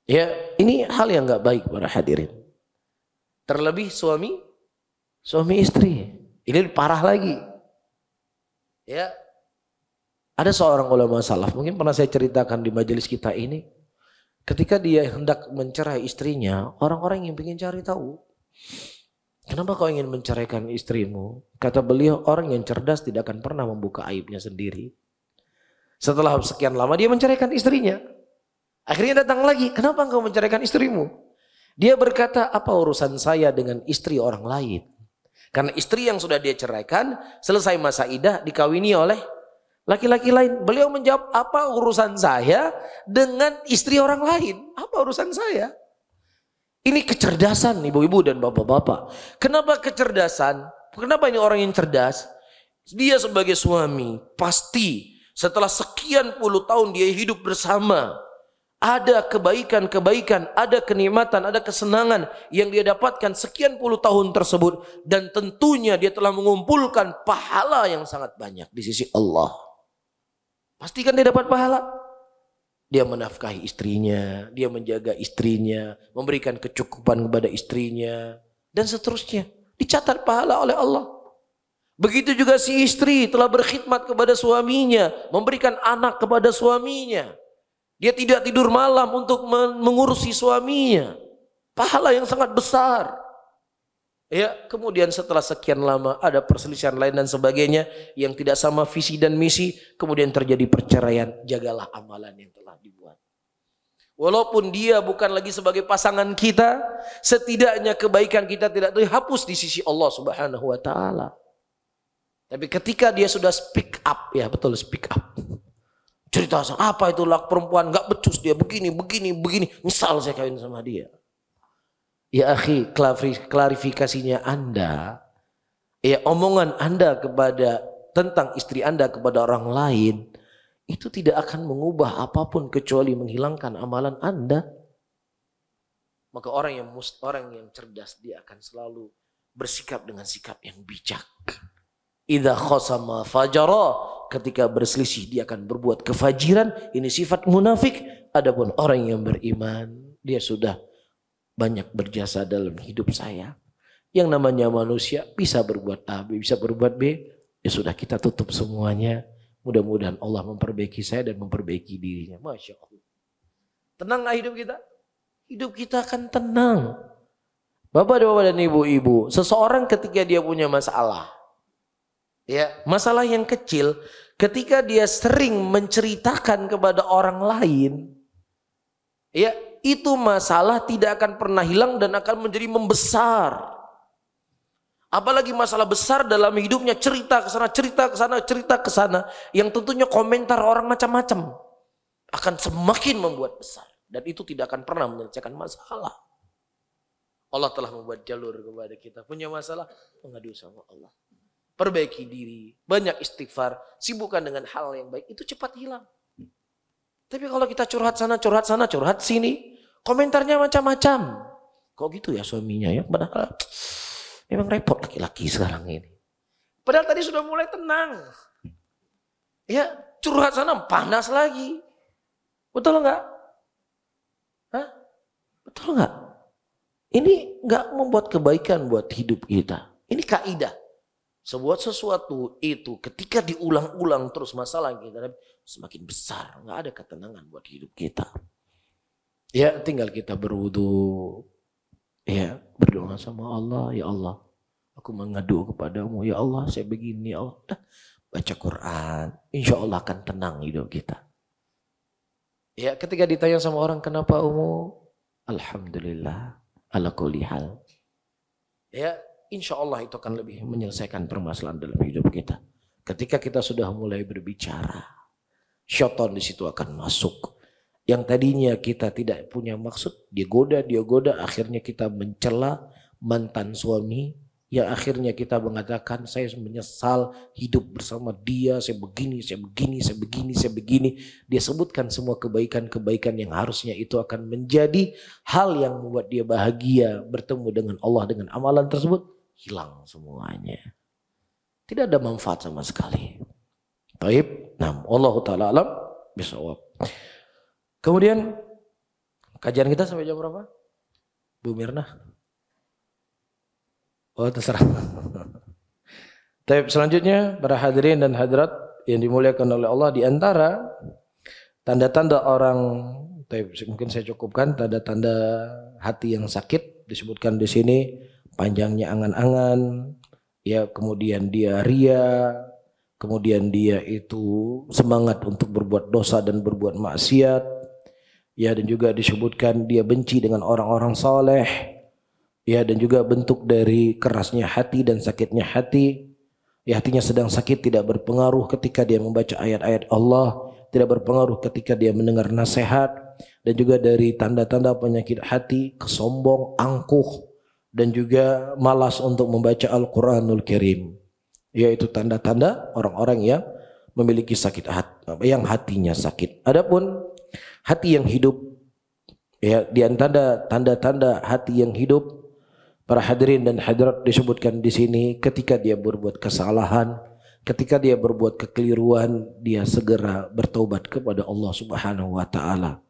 Ya, ini hal yang nggak baik para hadirin. Terlebih suami istri. Ini parah lagi. Ya. Ada seorang ulama salaf, mungkin pernah saya ceritakan di majelis kita ini. Ketika dia hendak mencerai istrinya, orang-orang yang ingin cari tahu, kenapa kau ingin menceraikan istrimu? Kata beliau, orang yang cerdas tidak akan pernah membuka aibnya sendiri. Setelah sekian lama dia menceraikan istrinya. Akhirnya datang lagi, kenapa engkau menceraikan istrimu? Dia berkata, apa urusan saya dengan istri orang lain? Karena istri yang sudah dia ceraikan, selesai masa iddah, dikawini oleh laki-laki lain. Beliau menjawab, apa urusan saya dengan istri orang lain? Apa urusan saya? Ini kecerdasan ibu-ibu dan bapak-bapak. Kenapa kecerdasan? Kenapa ini orang yang cerdas? Dia sebagai suami, pasti setelah sekian puluh tahun dia hidup bersama, ada kebaikan-kebaikan, ada kenikmatan, ada kesenangan yang dia dapatkan sekian puluh tahun tersebut. Dan tentunya dia telah mengumpulkan pahala yang sangat banyak di sisi Allah. Pastikan dia dapat pahala. Dia menafkahi istrinya, dia menjaga istrinya, memberikan kecukupan kepada istrinya, dan seterusnya. Dicatat pahala oleh Allah. Begitu juga si istri telah berkhidmat kepada suaminya, memberikan anak kepada suaminya. Dia tidak tidur malam untuk mengurusi suaminya. Pahala yang sangat besar. Ya, kemudian setelah sekian lama ada perselisihan lain dan sebagainya yang tidak sama visi dan misi, kemudian terjadi perceraian. Jagalah amalan yang telah dibuat. Walaupun dia bukan lagi sebagai pasangan kita, setidaknya kebaikan kita tidak dihapus di sisi Allah Subhanahu wa taala. Tapi ketika dia sudah speak up, ya betul speak up. Cerita apa itu lak perempuan nggak becus dia begini, misal saya kawin sama dia. Ya akhi, klarifikasinya Anda, ya omongan Anda tentang istri Anda kepada orang lain, itu tidak akan mengubah apapun kecuali menghilangkan amalan Anda. Maka orang yang cerdas dia akan selalu bersikap dengan sikap yang bijak. Idza khasama fajara, ketika berselisih dia akan berbuat kefajiran. Ini sifat munafik. Adapun orang yang beriman, dia sudah banyak berjasa dalam hidup saya. Yang namanya manusia bisa berbuat A, bisa berbuat B, ya sudah kita tutup semuanya. Mudah-mudahan Allah memperbaiki saya dan memperbaiki dirinya. Masya Allah. Tenang gak hidup kita? Hidup kita akan tenang. Bapak-bapak dan ibu-ibu, seseorang ketika dia punya masalah, ya masalah yang kecil, ketika dia sering menceritakan kepada orang lain, ya itu masalah tidak akan pernah hilang dan akan menjadi membesar. Apalagi masalah besar dalam hidupnya, cerita ke sana, cerita ke sana, yang tentunya komentar orang macam-macam akan semakin membuat besar, dan itu tidak akan pernah menyelesaikan masalah. Allah telah membuat jalur kepada kita, punya masalah mengadu sama Allah, perbaiki diri, banyak istighfar, sibukkan dengan hal yang baik, itu cepat hilang. Tapi kalau kita curhat sana, curhat sini, komentarnya macam-macam. Kok gitu ya suaminya ya, padahal memang repot laki-laki sekarang ini. Padahal tadi sudah mulai tenang. Ya, curhat sana panas lagi. Betul enggak? Hah? Betul enggak? Ini enggak membuat kebaikan buat hidup kita. Ini kaidah. Sesuatu itu ketika diulang-ulang terus masalah kita semakin besar. Enggak ada ketenangan buat hidup kita. Ya, tinggal kita berwudu. Ya, berdoa sama Allah, ya Allah, aku mengadu kepadamu, ya Allah, saya begini, ya Allah. Baca Quran, insya Allah akan tenang hidup kita. Ya, ketika ditanya sama orang, kenapa alhamdulillah, ala kulli hal. Ya, insya Allah itu akan lebih menyelesaikan permasalahan dalam hidup kita. Ketika kita sudah mulai berbicara, syaitan di situ akan masuk. Yang tadinya kita tidak punya maksud, dia goda, akhirnya kita mencela mantan suami, yang akhirnya kita mengatakan saya menyesal hidup bersama dia, saya begini. Dia sebutkan semua kebaikan-kebaikan yang harusnya itu akan menjadi hal yang membuat dia bahagia bertemu dengan Allah, dengan amalan tersebut, hilang semuanya. Tidak ada manfaat sama sekali. Baik, nah, Allah Ta'ala alam bisawab. Kemudian kajian kita sampai jam berapa? Bu Mirna? Oh terserah. Tapi selanjutnya para hadirin dan hadirat yang dimuliakan oleh Allah, di antara tanda-tanda orang, mungkin saya cukupkan, tanda-tanda hati yang sakit disebutkan di sini, panjangnya angan-angan, ya kemudian dia ria, kemudian dia itu semangat untuk berbuat dosa dan berbuat maksiat. Ya, dan juga disebutkan dia benci dengan orang-orang saleh. Ya, dan juga bentuk dari kerasnya hati dan sakitnya hati. Ya, hatinya sedang sakit, tidak berpengaruh ketika dia membaca ayat-ayat Allah, tidak berpengaruh ketika dia mendengar nasihat, dan juga dari tanda-tanda penyakit hati, kesombong, angkuh, dan juga malas untuk membaca Al-Quranul Karim. Yaitu tanda-tanda orang-orang yang memiliki sakit hati, yang hatinya sakit. Adapun hati yang hidup, ya, di antara tanda-tanda hati yang hidup, para hadirin dan hadirat disebutkan di sini, ketika dia berbuat kesalahan, ketika dia berbuat kekeliruan, dia segera bertaubat kepada Allah Subhanahu wa taala.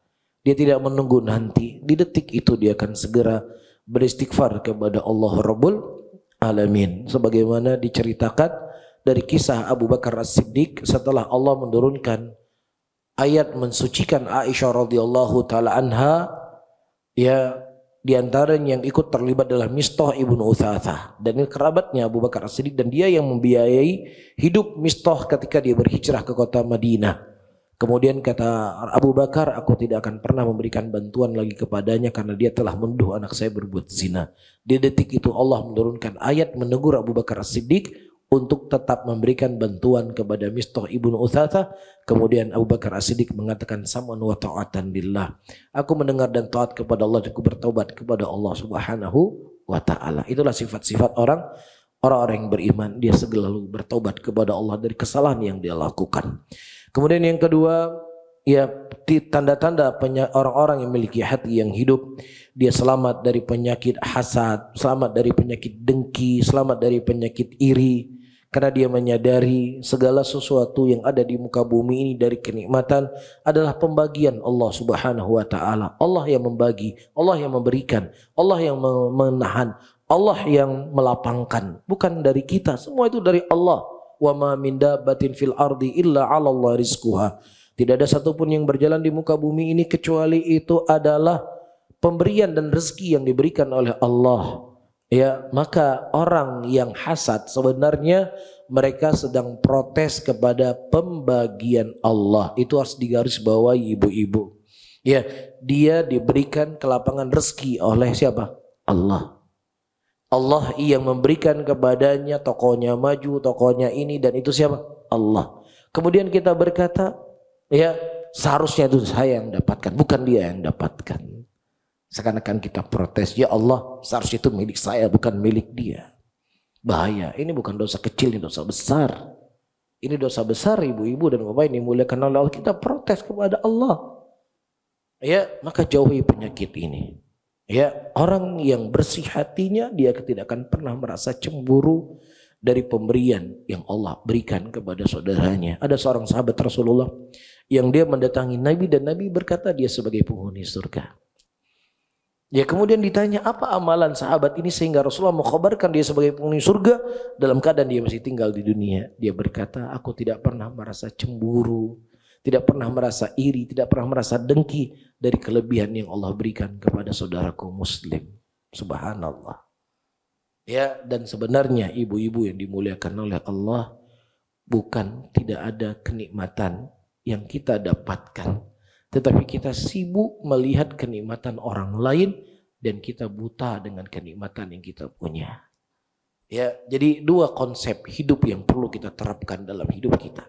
Dia tidak menunggu nanti, di detik itu dia akan segera beristighfar kepada Allah Rabbul Alamin. Sebagaimana diceritakan dari kisah Abu Bakar As-Siddiq setelah Allah menurunkan ayat mensucikan Aisyah radhiyallahu taala anha, ya, di antaranya yang ikut terlibat adalah Mistah ibnu Utsatsah, dan ini kerabatnya Abu Bakar As-Siddiq, dan dia yang membiayai hidup Mistah ketika dia berhijrah ke kota Madinah. Kemudian kata Abu Bakar, aku tidak akan pernah memberikan bantuan lagi kepadanya karena dia telah menuduh anak saya berbuat zina. Di detik itu Allah menurunkan ayat menegur Abu Bakar As-Siddiq untuk tetap memberikan bantuan kepada Mistah ibnu Utsatsah. Kemudian Abu Bakar As-Siddiq mengatakan sam'an wa ta'atan billah. Aku mendengar dan taat kepada Allah dan aku bertaubat kepada Allah Subhanahu wa ta'ala. Itulah sifat-sifat orang-orang yang beriman. Dia selalu bertaubat kepada Allah dari kesalahan yang dia lakukan. Kemudian yang kedua, ya tanda-tanda orang-orang yang memiliki hati yang hidup, dia selamat dari penyakit hasad, selamat dari penyakit dengki, selamat dari penyakit iri, karena dia menyadari segala sesuatu yang ada di muka bumi ini dari kenikmatan adalah pembagian Allah Subhanahu wa ta'ala. Allah yang membagi, Allah yang memberikan, Allah yang menahan, Allah yang melapangkan, bukan dari kita, semua itu dari Allah. Wa ma min dabbatin fil ardi illa 'ala Allah rizquha. Tidak ada satupun yang berjalan di muka bumi ini kecuali itu adalah pemberian dan rezeki yang diberikan oleh Allah. Ya, maka orang yang hasad sebenarnya mereka sedang protes kepada pembagian Allah. Itu harus digarisbawahi ibu-ibu. Ya, dia diberikan kelapangan rezeki oleh siapa? Allah. Allah yang memberikan kepadanya, tokonya maju, tokonya ini, dan itu siapa? Allah. Kemudian kita berkata, ya seharusnya itu saya yang dapatkan, bukan dia yang dapatkan. Seakan-akan kita protes, ya Allah seharusnya itu milik saya, bukan milik dia. Bahaya, ini bukan dosa kecil, ini dosa besar. Ini dosa besar ibu-ibu dan bapak ini dimuliakan oleh Allah. Kita protes kepada Allah. Ya, maka jauhi penyakit ini. Ya, orang yang bersih hatinya dia tidak akan pernah merasa cemburu dari pemberian yang Allah berikan kepada saudaranya. Ada seorang sahabat Rasulullah yang dia mendatangi Nabi dan Nabi berkata dia sebagai penghuni surga. Ya, kemudian ditanya apa amalan sahabat ini sehingga Rasulullah mengkhabarkan dia sebagai penghuni surga dalam keadaan dia masih tinggal di dunia. Dia berkata, aku tidak pernah merasa cemburu, tidak pernah merasa iri, tidak pernah merasa dengki dari kelebihan yang Allah berikan kepada saudaraku muslim. Subhanallah. Ya, dan sebenarnya ibu-ibu yang dimuliakan oleh Allah, bukan tidak ada kenikmatan yang kita dapatkan, tetapi kita sibuk melihat kenikmatan orang lain dan kita buta dengan kenikmatan yang kita punya. Ya, jadi dua konsep hidup yang perlu kita terapkan dalam hidup kita.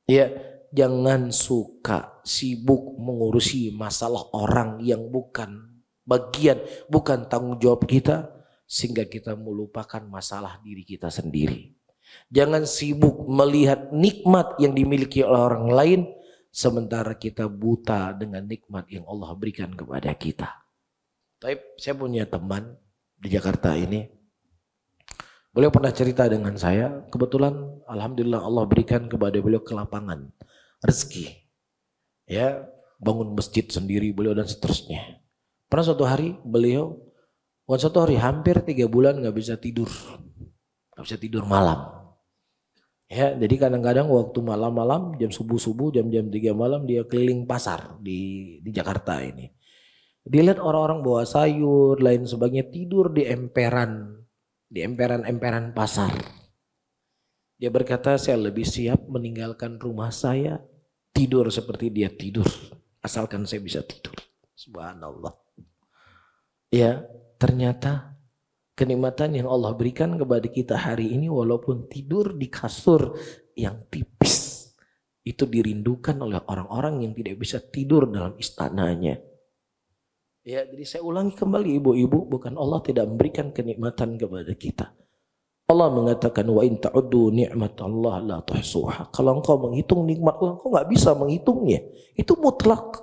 Ya, jangan suka sibuk mengurusi masalah orang yang bukan bagian, bukan tanggung jawab kita, sehingga kita melupakan masalah diri kita sendiri. Jangan sibuk melihat nikmat yang dimiliki oleh orang lain, sementara kita buta dengan nikmat yang Allah berikan kepada kita. Tapi saya punya teman di Jakarta ini, beliau pernah cerita dengan saya, kebetulan alhamdulillah Allah berikan kepada beliau kelapangan rezeki, ya, bangun masjid sendiri beliau dan seterusnya. Pernah suatu hari beliau, suatu hari hampir 3 bulan nggak bisa tidur malam. Ya, jadi kadang-kadang waktu malam-malam jam subuh-subuh, jam-jam 3 malam dia keliling pasar di Jakarta ini. Dia lihat orang-orang bawa sayur, lain sebagainya tidur di emperan pasar. Dia berkata, saya lebih siap meninggalkan rumah saya, tidur seperti dia tidur, asalkan saya bisa tidur. Subhanallah. Ya, ternyata kenikmatan yang Allah berikan kepada kita hari ini, walaupun tidur di kasur yang tipis, itu dirindukan oleh orang-orang yang tidak bisa tidur dalam istananya. Ya, jadi saya ulangi kembali ibu-ibu, bukan Allah tidak memberikan kenikmatan kepada kita. Allah mengatakan wa in ta'uddu ni'matallah la tuhsuha. Kalau engkau menghitung nikmat Allah, engkau enggak bisa menghitungnya. Itu mutlak.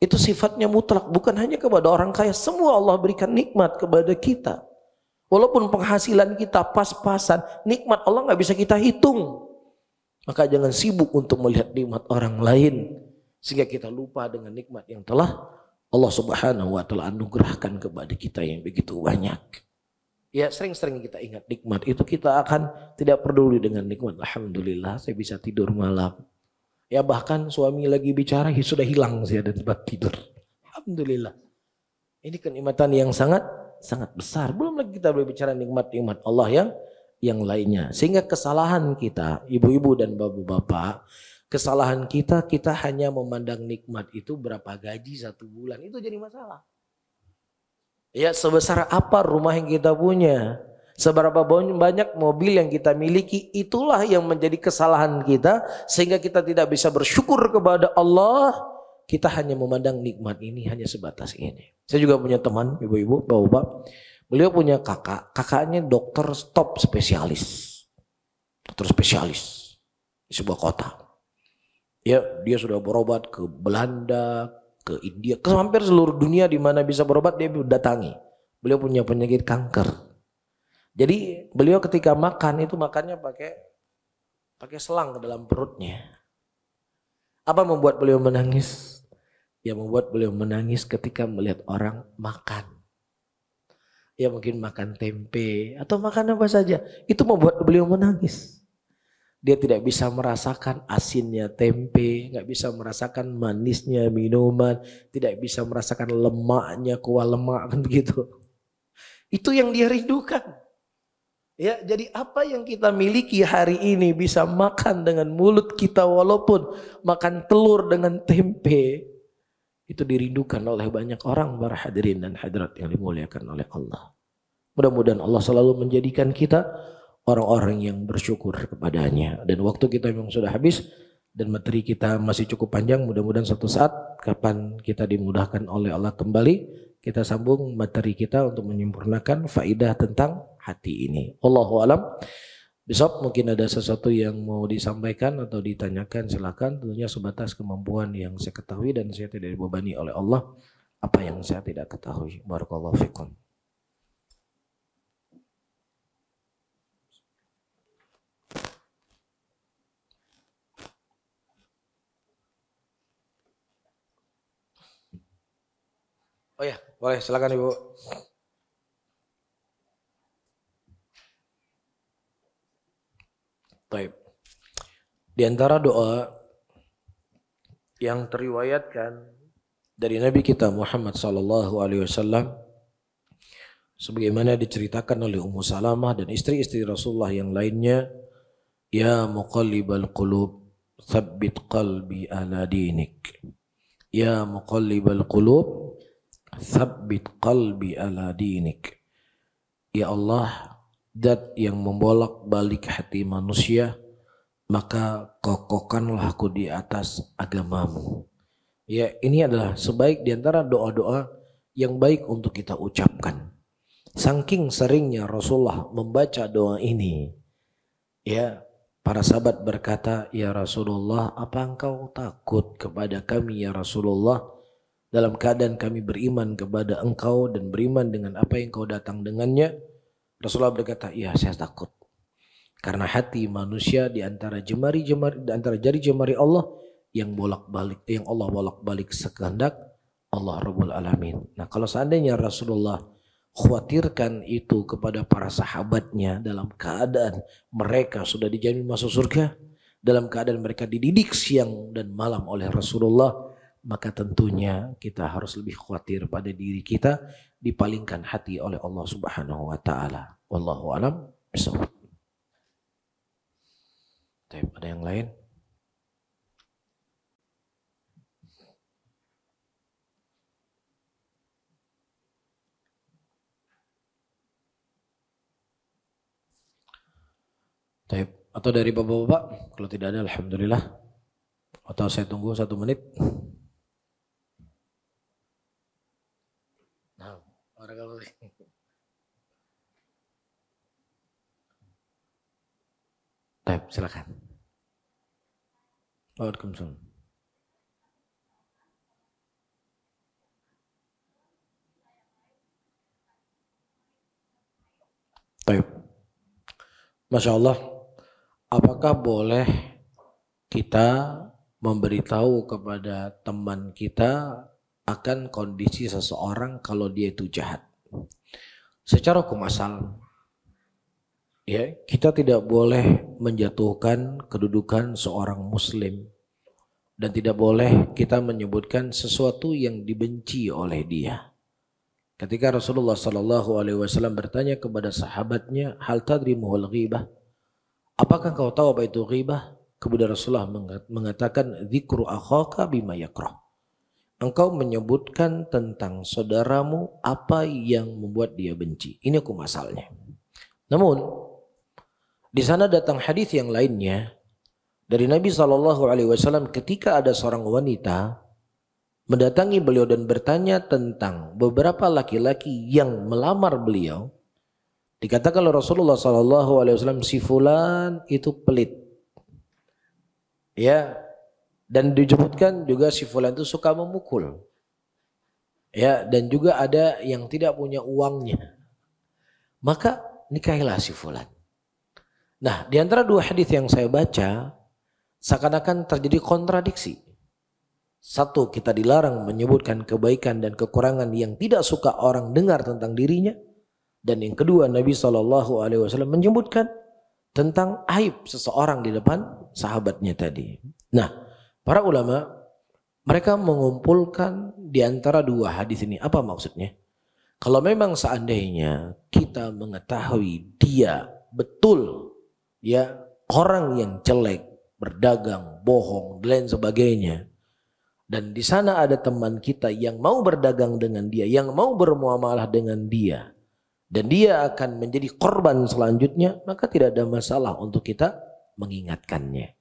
Itu sifatnya mutlak, bukan hanya kepada orang kaya. Semua Allah berikan nikmat kepada kita. Walaupun penghasilan kita pas-pasan, nikmat Allah enggak bisa kita hitung. Maka jangan sibuk untuk melihat nikmat orang lain sehingga kita lupa dengan nikmat yang telah Allah Subhanahu wa taala anugerahkan kepada kita yang begitu banyak. Ya, sering-sering kita ingat nikmat itu, kita akan tidak peduli dengan nikmat. Alhamdulillah saya bisa tidur malam. Ya, bahkan suami lagi bicara sudah hilang saya dari tempat tidur. Alhamdulillah. Ini kenikmatan yang sangat besar. Belum lagi kita berbicara nikmat-nikmat Allah yang lainnya. Sehingga kesalahan kita, ibu-ibu dan bapak-bapak, Kesalahan kita, kita hanya memandang nikmat itu berapa gaji 1 bulan. Itu jadi masalah. Ya, sebesar apa rumah yang kita punya, seberapa banyak mobil yang kita miliki, itulah yang menjadi kesalahan kita. Sehingga kita tidak bisa bersyukur kepada Allah. Kita hanya memandang nikmat ini hanya sebatas ini. Saya juga punya teman, ibu-ibu, bapak-bapak. Beliau punya kakaknya dokter top spesialis. Dokter spesialis di sebuah kota. Ya, dia sudah berobat ke Belanda, ke India, ke hampir seluruh dunia di mana bisa berobat dia datangi. Beliau punya penyakit kanker. Jadi beliau ketika makan itu makannya pakai selang ke dalam perutnya. Apa membuat beliau menangis? Ya, membuat beliau menangis ketika melihat orang makan. Ya, mungkin makan tempe atau makan apa saja. Itu membuat beliau menangis. Dia tidak bisa merasakan asinnya tempe, nggak bisa merasakan manisnya minuman, tidak bisa merasakan lemaknya, kuah lemak kan begitu. Itu yang dia rindukan. Ya, jadi apa yang kita miliki hari ini bisa makan dengan mulut kita walaupun makan telur dengan tempe, itu dirindukan oleh banyak orang, para hadirin dan hadirat yang dimuliakan oleh Allah. Mudah-mudahan Allah selalu menjadikan kita orang-orang yang bersyukur kepadanya. Dan waktu kita memang sudah habis dan materi kita masih cukup panjang. Mudah-mudahan suatu saat kapan kita dimudahkan oleh Allah kembali, kita sambung materi kita untuk menyempurnakan faidah tentang hati ini. Wallahu alam. Besok mungkin ada sesuatu yang mau disampaikan atau ditanyakan, silakan. Tentunya sebatas kemampuan yang saya ketahui dan saya tidak dibebani oleh Allah apa yang saya tidak ketahui. Barakallahu fikum. Oh ya, boleh, silakan Ibu. Baik. Di antara doa yang teriwayatkan dari Nabi kita Muhammad SAW, sebagaimana diceritakan oleh Ummu Salamah dan istri-istri Rasulullah yang lainnya, ya muqallibal qulub, tsabbit qalbi ala dinik. Ya muqallibal qulub, tsabbit qalbi ala dinik. Ya Allah, Zat yang membolak-balik hati manusia, maka kokohkanlah aku di atas agamamu. Ya, ini adalah sebaik di antara doa-doa yang baik untuk kita ucapkan. Saking seringnya Rasulullah membaca doa ini, ya, para sahabat berkata, ya Rasulullah, apa engkau takut kepada kami ya Rasulullah? Dalam keadaan kami beriman kepada engkau dan beriman dengan apa yang engkau datang dengannya. Rasulullah berkata, iya saya takut. Karena hati manusia di antara jari jemari Allah yang Allah bolak-balik sekehendak Allah Rabbul Alamin. Nah, kalau seandainya Rasulullah khawatirkan itu kepada para sahabatnya dalam keadaan mereka sudah dijamin masuk surga, dalam keadaan mereka dididik siang dan malam oleh Rasulullah, maka tentunya kita harus lebih khawatir pada diri kita dipalingkan hati oleh Allah Subhanahu wa taala. Wallahu a'lam bishawab. Ada yang lain? Atau dari bapak-bapak? Kalau tidak ada, alhamdulillah. Atau saya tunggu 1 menit. Nah, silakan. Waalaikumsalam. Masya Allah, apakah boleh kita memberitahu kepada teman kita akan kondisi seseorang kalau dia itu jahat? Secara hukum asal, ya, kita tidak boleh menjatuhkan kedudukan seorang muslim dan tidak boleh kita menyebutkan sesuatu yang dibenci oleh dia. Ketika Rasulullah SAW bertanya kepada sahabatnya, hal tadri muhul ghibah? Apakah kau tahu apa itu ghibah? Kemudian Rasulullah mengatakan dzikru akhaka bima yakrah. Engkau menyebutkan tentang saudaramu apa yang membuat dia benci. Ini hukum asalnya. Namun di sana datang hadis yang lainnya dari Nabi SAW ketika ada seorang wanita mendatangi beliau dan bertanya tentang beberapa laki-laki yang melamar beliau. Dikatakan oleh Rasulullah SAW, si fulan itu pelit. Ya, dan disebutkan juga si fulan itu suka memukul. Ya, dan juga ada yang tidak punya uangnya. Maka nikahilah si fulan. Nah, di antara dua hadis yang saya baca, seakan-akan terjadi kontradiksi. Satu, kita dilarang menyebutkan kebaikan dan kekurangan yang tidak suka orang dengar tentang dirinya. Dan yang kedua, Nabi SAW menyebutkan tentang aib seseorang di depan sahabatnya tadi. Nah, para ulama mereka mengumpulkan di antara dua hadis ini. Apa maksudnya? Kalau memang seandainya kita mengetahui dia betul ya orang yang jelek, berdagang, bohong, dan lain sebagainya, dan di sana ada teman kita yang mau berdagang dengan dia, yang mau bermuamalah dengan dia, dan dia akan menjadi korban selanjutnya, maka tidak ada masalah untuk kita mengingatkannya.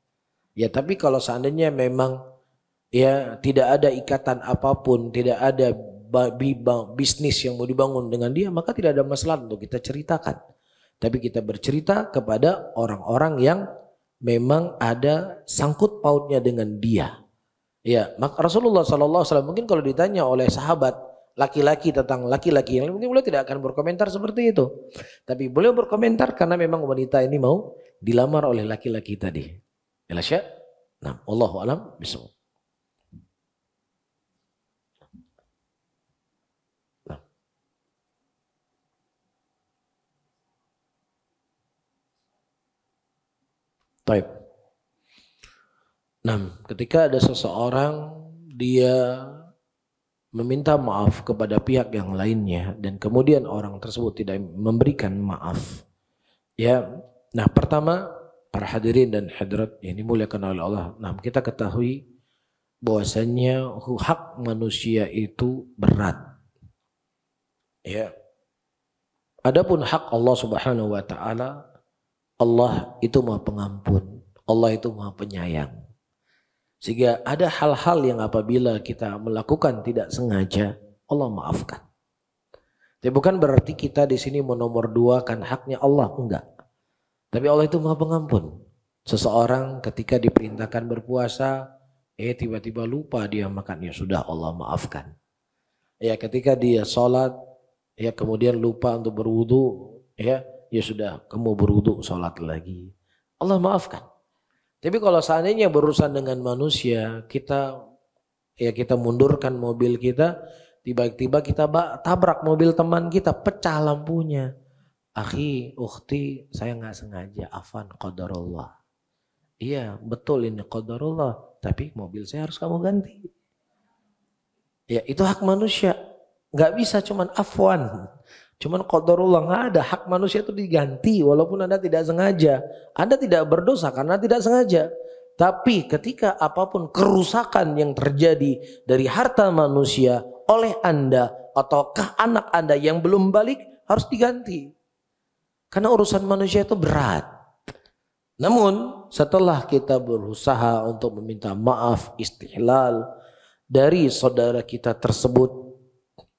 Ya, tapi kalau seandainya memang ya tidak ada ikatan apapun, tidak ada bisnis yang mau dibangun dengan dia, maka tidak ada masalah untuk kita ceritakan. Tapi kita bercerita kepada orang-orang yang memang ada sangkut pautnya dengan dia. Ya, maka Rasulullah SAW mungkin kalau ditanya oleh sahabat laki-laki tentang laki-laki yang mungkin beliau tidak akan berkomentar seperti itu. Tapi beliau berkomentar karena memang wanita ini mau dilamar oleh laki-laki tadi. Jelas ya? Nah, wallahu a'lam bishawab. Nah. Baik. Nah, ketika ada seseorang dia meminta maaf kepada pihak yang lainnya dan kemudian orang tersebut tidak memberikan maaf. Ya, nah pertama para hadirin dan hadirat yang dimuliakan oleh Allah. Nah, kita ketahui bahwasanya hak manusia itu berat. Ya. Adapun hak Allah Subhanahu wa taala, Allah itu Maha Pengampun, Allah itu Maha Penyayang. Sehingga ada hal-hal yang apabila kita melakukan tidak sengaja, Allah maafkan. Tapi bukan berarti kita di sini menomorduakan haknya Allah, enggak. Tapi Allah itu Maha Pengampun. Seseorang ketika diperintahkan berpuasa, tiba-tiba lupa dia makan, ya sudah Allah maafkan. Ya, ketika dia sholat, ya kemudian lupa untuk berwudu, ya sudah kamu berwudu sholat lagi. Allah maafkan. Tapi kalau seandainya berurusan dengan manusia, kita mundurkan mobil kita, tiba-tiba kita tabrak mobil teman kita, pecah lampunya. Akhi, ukhti, saya nggak sengaja, afan, qadarullah. Iya, betul ini qadarullah, tapi mobil saya harus kamu ganti. Ya, itu hak manusia. Nggak bisa cuman afwan. Cuman qadarullah, nggak ada. Hak manusia itu diganti walaupun Anda tidak sengaja. Anda tidak berdosa karena tidak sengaja. Tapi ketika apapun kerusakan yang terjadi dari harta manusia oleh Anda ataukah anak Anda yang belum balik, harus diganti. Karena urusan manusia itu berat. Namun setelah kita berusaha untuk meminta maaf, istihlal dari saudara kita tersebut,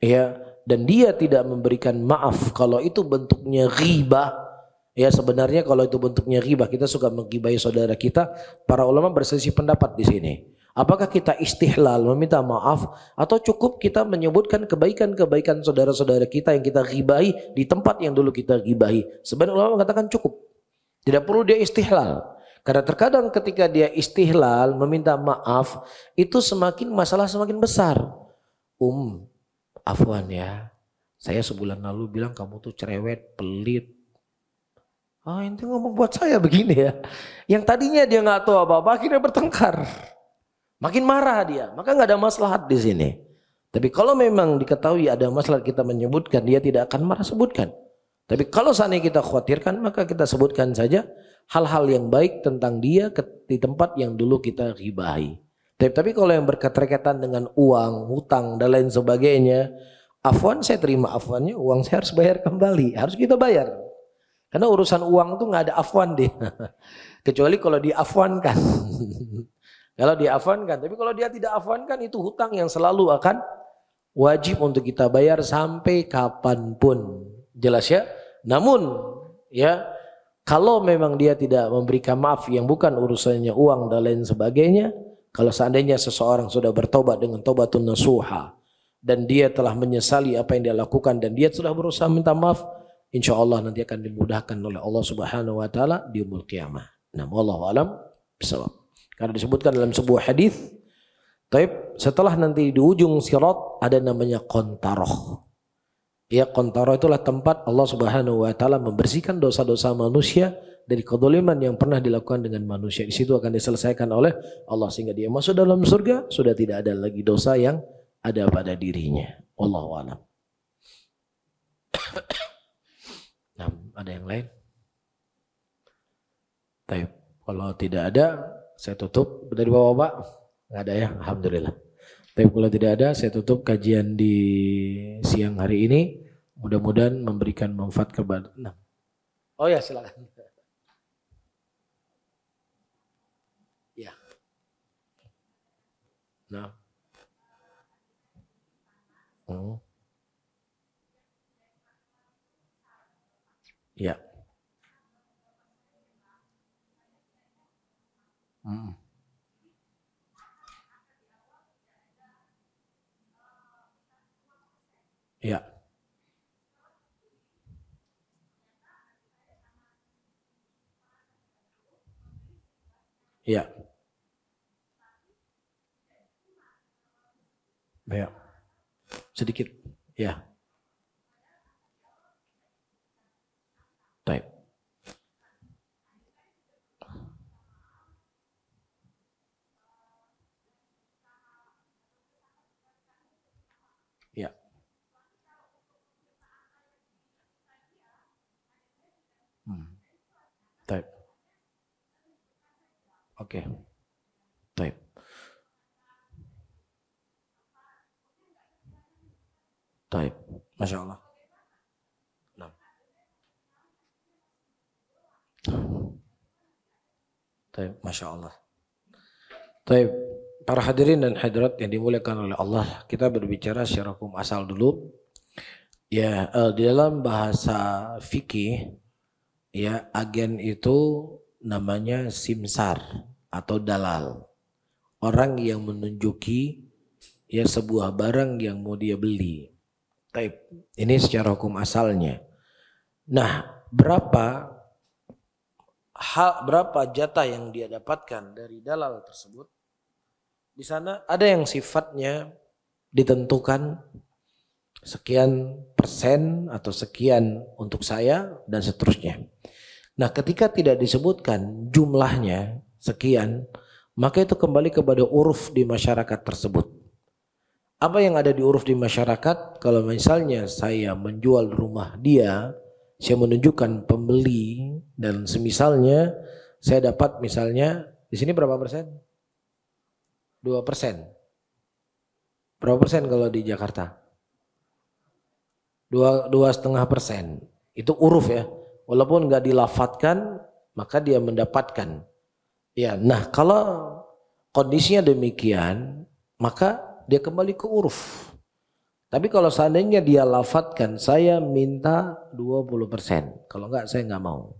ya, dan dia tidak memberikan maaf, kalau itu bentuknya ghibah, ya sebenarnya kalau itu bentuknya ghibah, kita suka menggibahi saudara kita, para ulama berselisih pendapat di sini. Apakah kita istihlal meminta maaf atau cukup kita menyebutkan kebaikan-kebaikan saudara-saudara kita yang kita ghibahi di tempat yang dulu kita ghibahi? Sebenarnya ulama mengatakan cukup. Tidak perlu dia istihlal. Karena terkadang ketika dia istihlal meminta maaf, itu masalah semakin besar. Afwan ya, saya sebulan lalu bilang kamu tuh cerewet, pelit. Ini ngomong buat saya begini ya. Yang tadinya dia nggak tahu apa-apa, akhirnya bertengkar. Makin marah dia, maka nggak ada maslahat di sini. Tapi kalau memang diketahui ada maslahat kita menyebutkan, dia tidak akan marah, sebutkan. Tapi kalau seandainya kita khawatirkan, maka kita sebutkan saja. hal-hal yang baik tentang dia di tempat yang dulu kita ghibahi. Tapi kalau yang berkaitan dengan uang, hutang dan lain sebagainya, afwan saya terima afwannya, uang saya harus bayar kembali, harus kita bayar. Karena urusan uang itu nggak ada afwan deh, kecuali kalau diafwankan. Kalau diafwankan, tapi kalau dia tidak afwankan itu hutang yang selalu akan wajib untuk kita bayar sampai kapanpun. Jelas ya? Namun ya kalau memang dia tidak memberikan maaf yang bukan urusannya uang dan lain sebagainya, kalau seandainya seseorang sudah bertobat dengan taubatun nasuha dan dia telah menyesali apa yang dia lakukan dan dia sudah berusaha minta maaf, insya Allah nanti akan dimudahkan oleh Allah Subhanahu Wa Taala di yaumul qiyamah. Nah, wallahu alam bisawab. Karena disebutkan dalam sebuah hadis, setelah nanti di ujung sirat ada namanya qantarah. Ya, qantarah itulah tempat Allah Subhanahu Wa Taala membersihkan dosa-dosa manusia dari kezaliman yang pernah dilakukan dengan manusia. Di situ akan diselesaikan oleh Allah sehingga dia masuk dalam surga, sudah tidak ada lagi dosa yang ada pada dirinya. Wallahu a'lam. Nah, ada yang lain? Kalau tidak ada, saya tutup. Dari bapak-bapak? Nggak ada ya? Alhamdulillah. Tapi kalau tidak ada, saya tutup kajian di siang hari ini. Mudah-mudahan memberikan manfaat kepada. Nah. Oh ya, silakan. Ya. Nah. Ya. Ya. Ya. Ya. Sedikit. Ya. Baik. Ya. Baik. Oke. Baik. Baik. Masya Allah. Nah. Baik. Masya Allah. Baik. Para hadirin dan hadirat yang dimuliakan oleh Allah, kita berbicara secara hukum asal dulu. Ya, di dalam bahasa fikih, ya, agen itu namanya simsar atau dalal. Orang yang menunjuki ya sebuah barang yang mau dia beli. Ini secara hukum asalnya. Nah, berapa jatah yang dia dapatkan dari dalal tersebut? Di sana ada yang sifatnya ditentukan sekian persen atau sekian untuk saya dan seterusnya. Nah, ketika tidak disebutkan jumlahnya sekian, maka itu kembali kepada uruf di masyarakat tersebut. Apa yang ada di uruf di masyarakat? Kalau misalnya saya menjual rumah dia, saya menunjukkan pembeli dan semisalnya saya dapat misalnya di sini berapa persen? 2%. Berapa persen kalau di Jakarta? 2,5%. Itu uruf ya. Walaupun nggak dilafatkan, maka dia mendapatkan. Ya, nah kalau kondisinya demikian, maka dia kembali ke uruf. Tapi kalau seandainya dia lafatkan, saya minta 20%. Kalau enggak, saya enggak mau.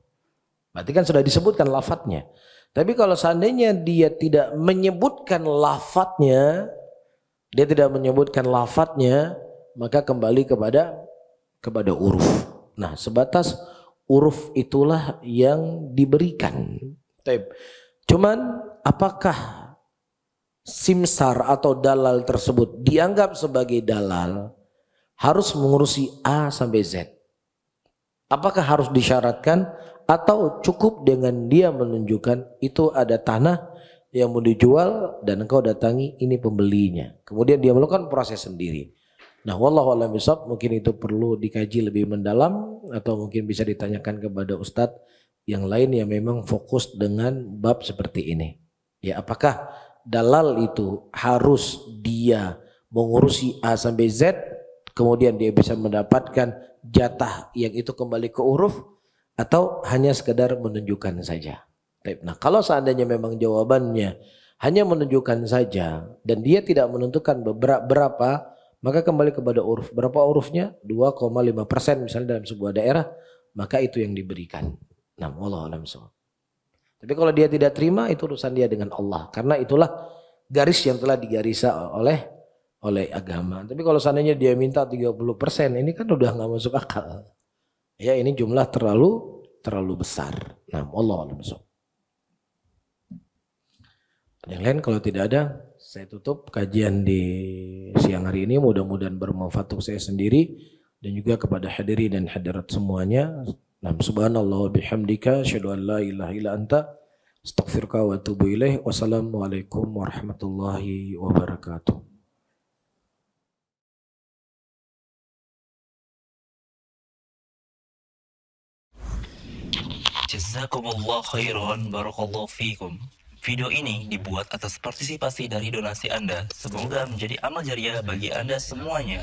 Berarti kan sudah disebutkan lafatnya. Tapi kalau seandainya dia tidak menyebutkan lafatnya, maka kembali kepada uruf. Nah, sebatas uruf itulah yang diberikan. Cuman apakah simsar atau dalal tersebut dianggap sebagai dalal harus mengurusi A sampai Z? Apakah harus disyaratkan atau cukup dengan dia menunjukkan itu ada tanah yang mau dijual dan engkau datangi, ini pembelinya. Kemudian dia melakukan proses sendiri. Nah, wallahu a'lam bishawab, mungkin itu perlu dikaji lebih mendalam atau mungkin bisa ditanyakan kepada Ustadz yang lain yang memang fokus dengan bab seperti ini. Ya, apakah dalal itu harus dia mengurusi A sampai Z, kemudian dia bisa mendapatkan jatah yang itu kembali ke uruf, atau hanya sekedar menunjukkan saja. Nah, kalau seandainya memang jawabannya hanya menunjukkan saja dan dia tidak menentukan berapa, maka kembali kepada uruf. Berapa urufnya? 2,5% misalnya dalam sebuah daerah, maka itu yang diberikan. Nah, wallahu a'lam bishawab. Tapi kalau dia tidak terima, itu urusan dia dengan Allah. Karena itulah garis yang telah digarisa oleh agama. Tapi kalau seandainya dia minta 30%, ini kan udah nggak masuk akal. Ya, ini jumlah terlalu besar. Nah, wallahu a'lam bishawab. Yang lain kalau tidak ada, saya tutup kajian di siang hari ini. Mudah-mudahan bermanfaat untuk saya sendiri dan juga kepada hadirin dan hadirat semuanya. Subhanallah wa bihamdika asyhadu an la ilaha illa anta astaghfiruka wa atubu ilaih. Wassalamualaikum warahmatullahi wabarakatuh. Jazakumullah khairan, barakallahu fikum. Video ini dibuat atas partisipasi dari donasi Anda. Semoga menjadi amal jariah bagi Anda semuanya.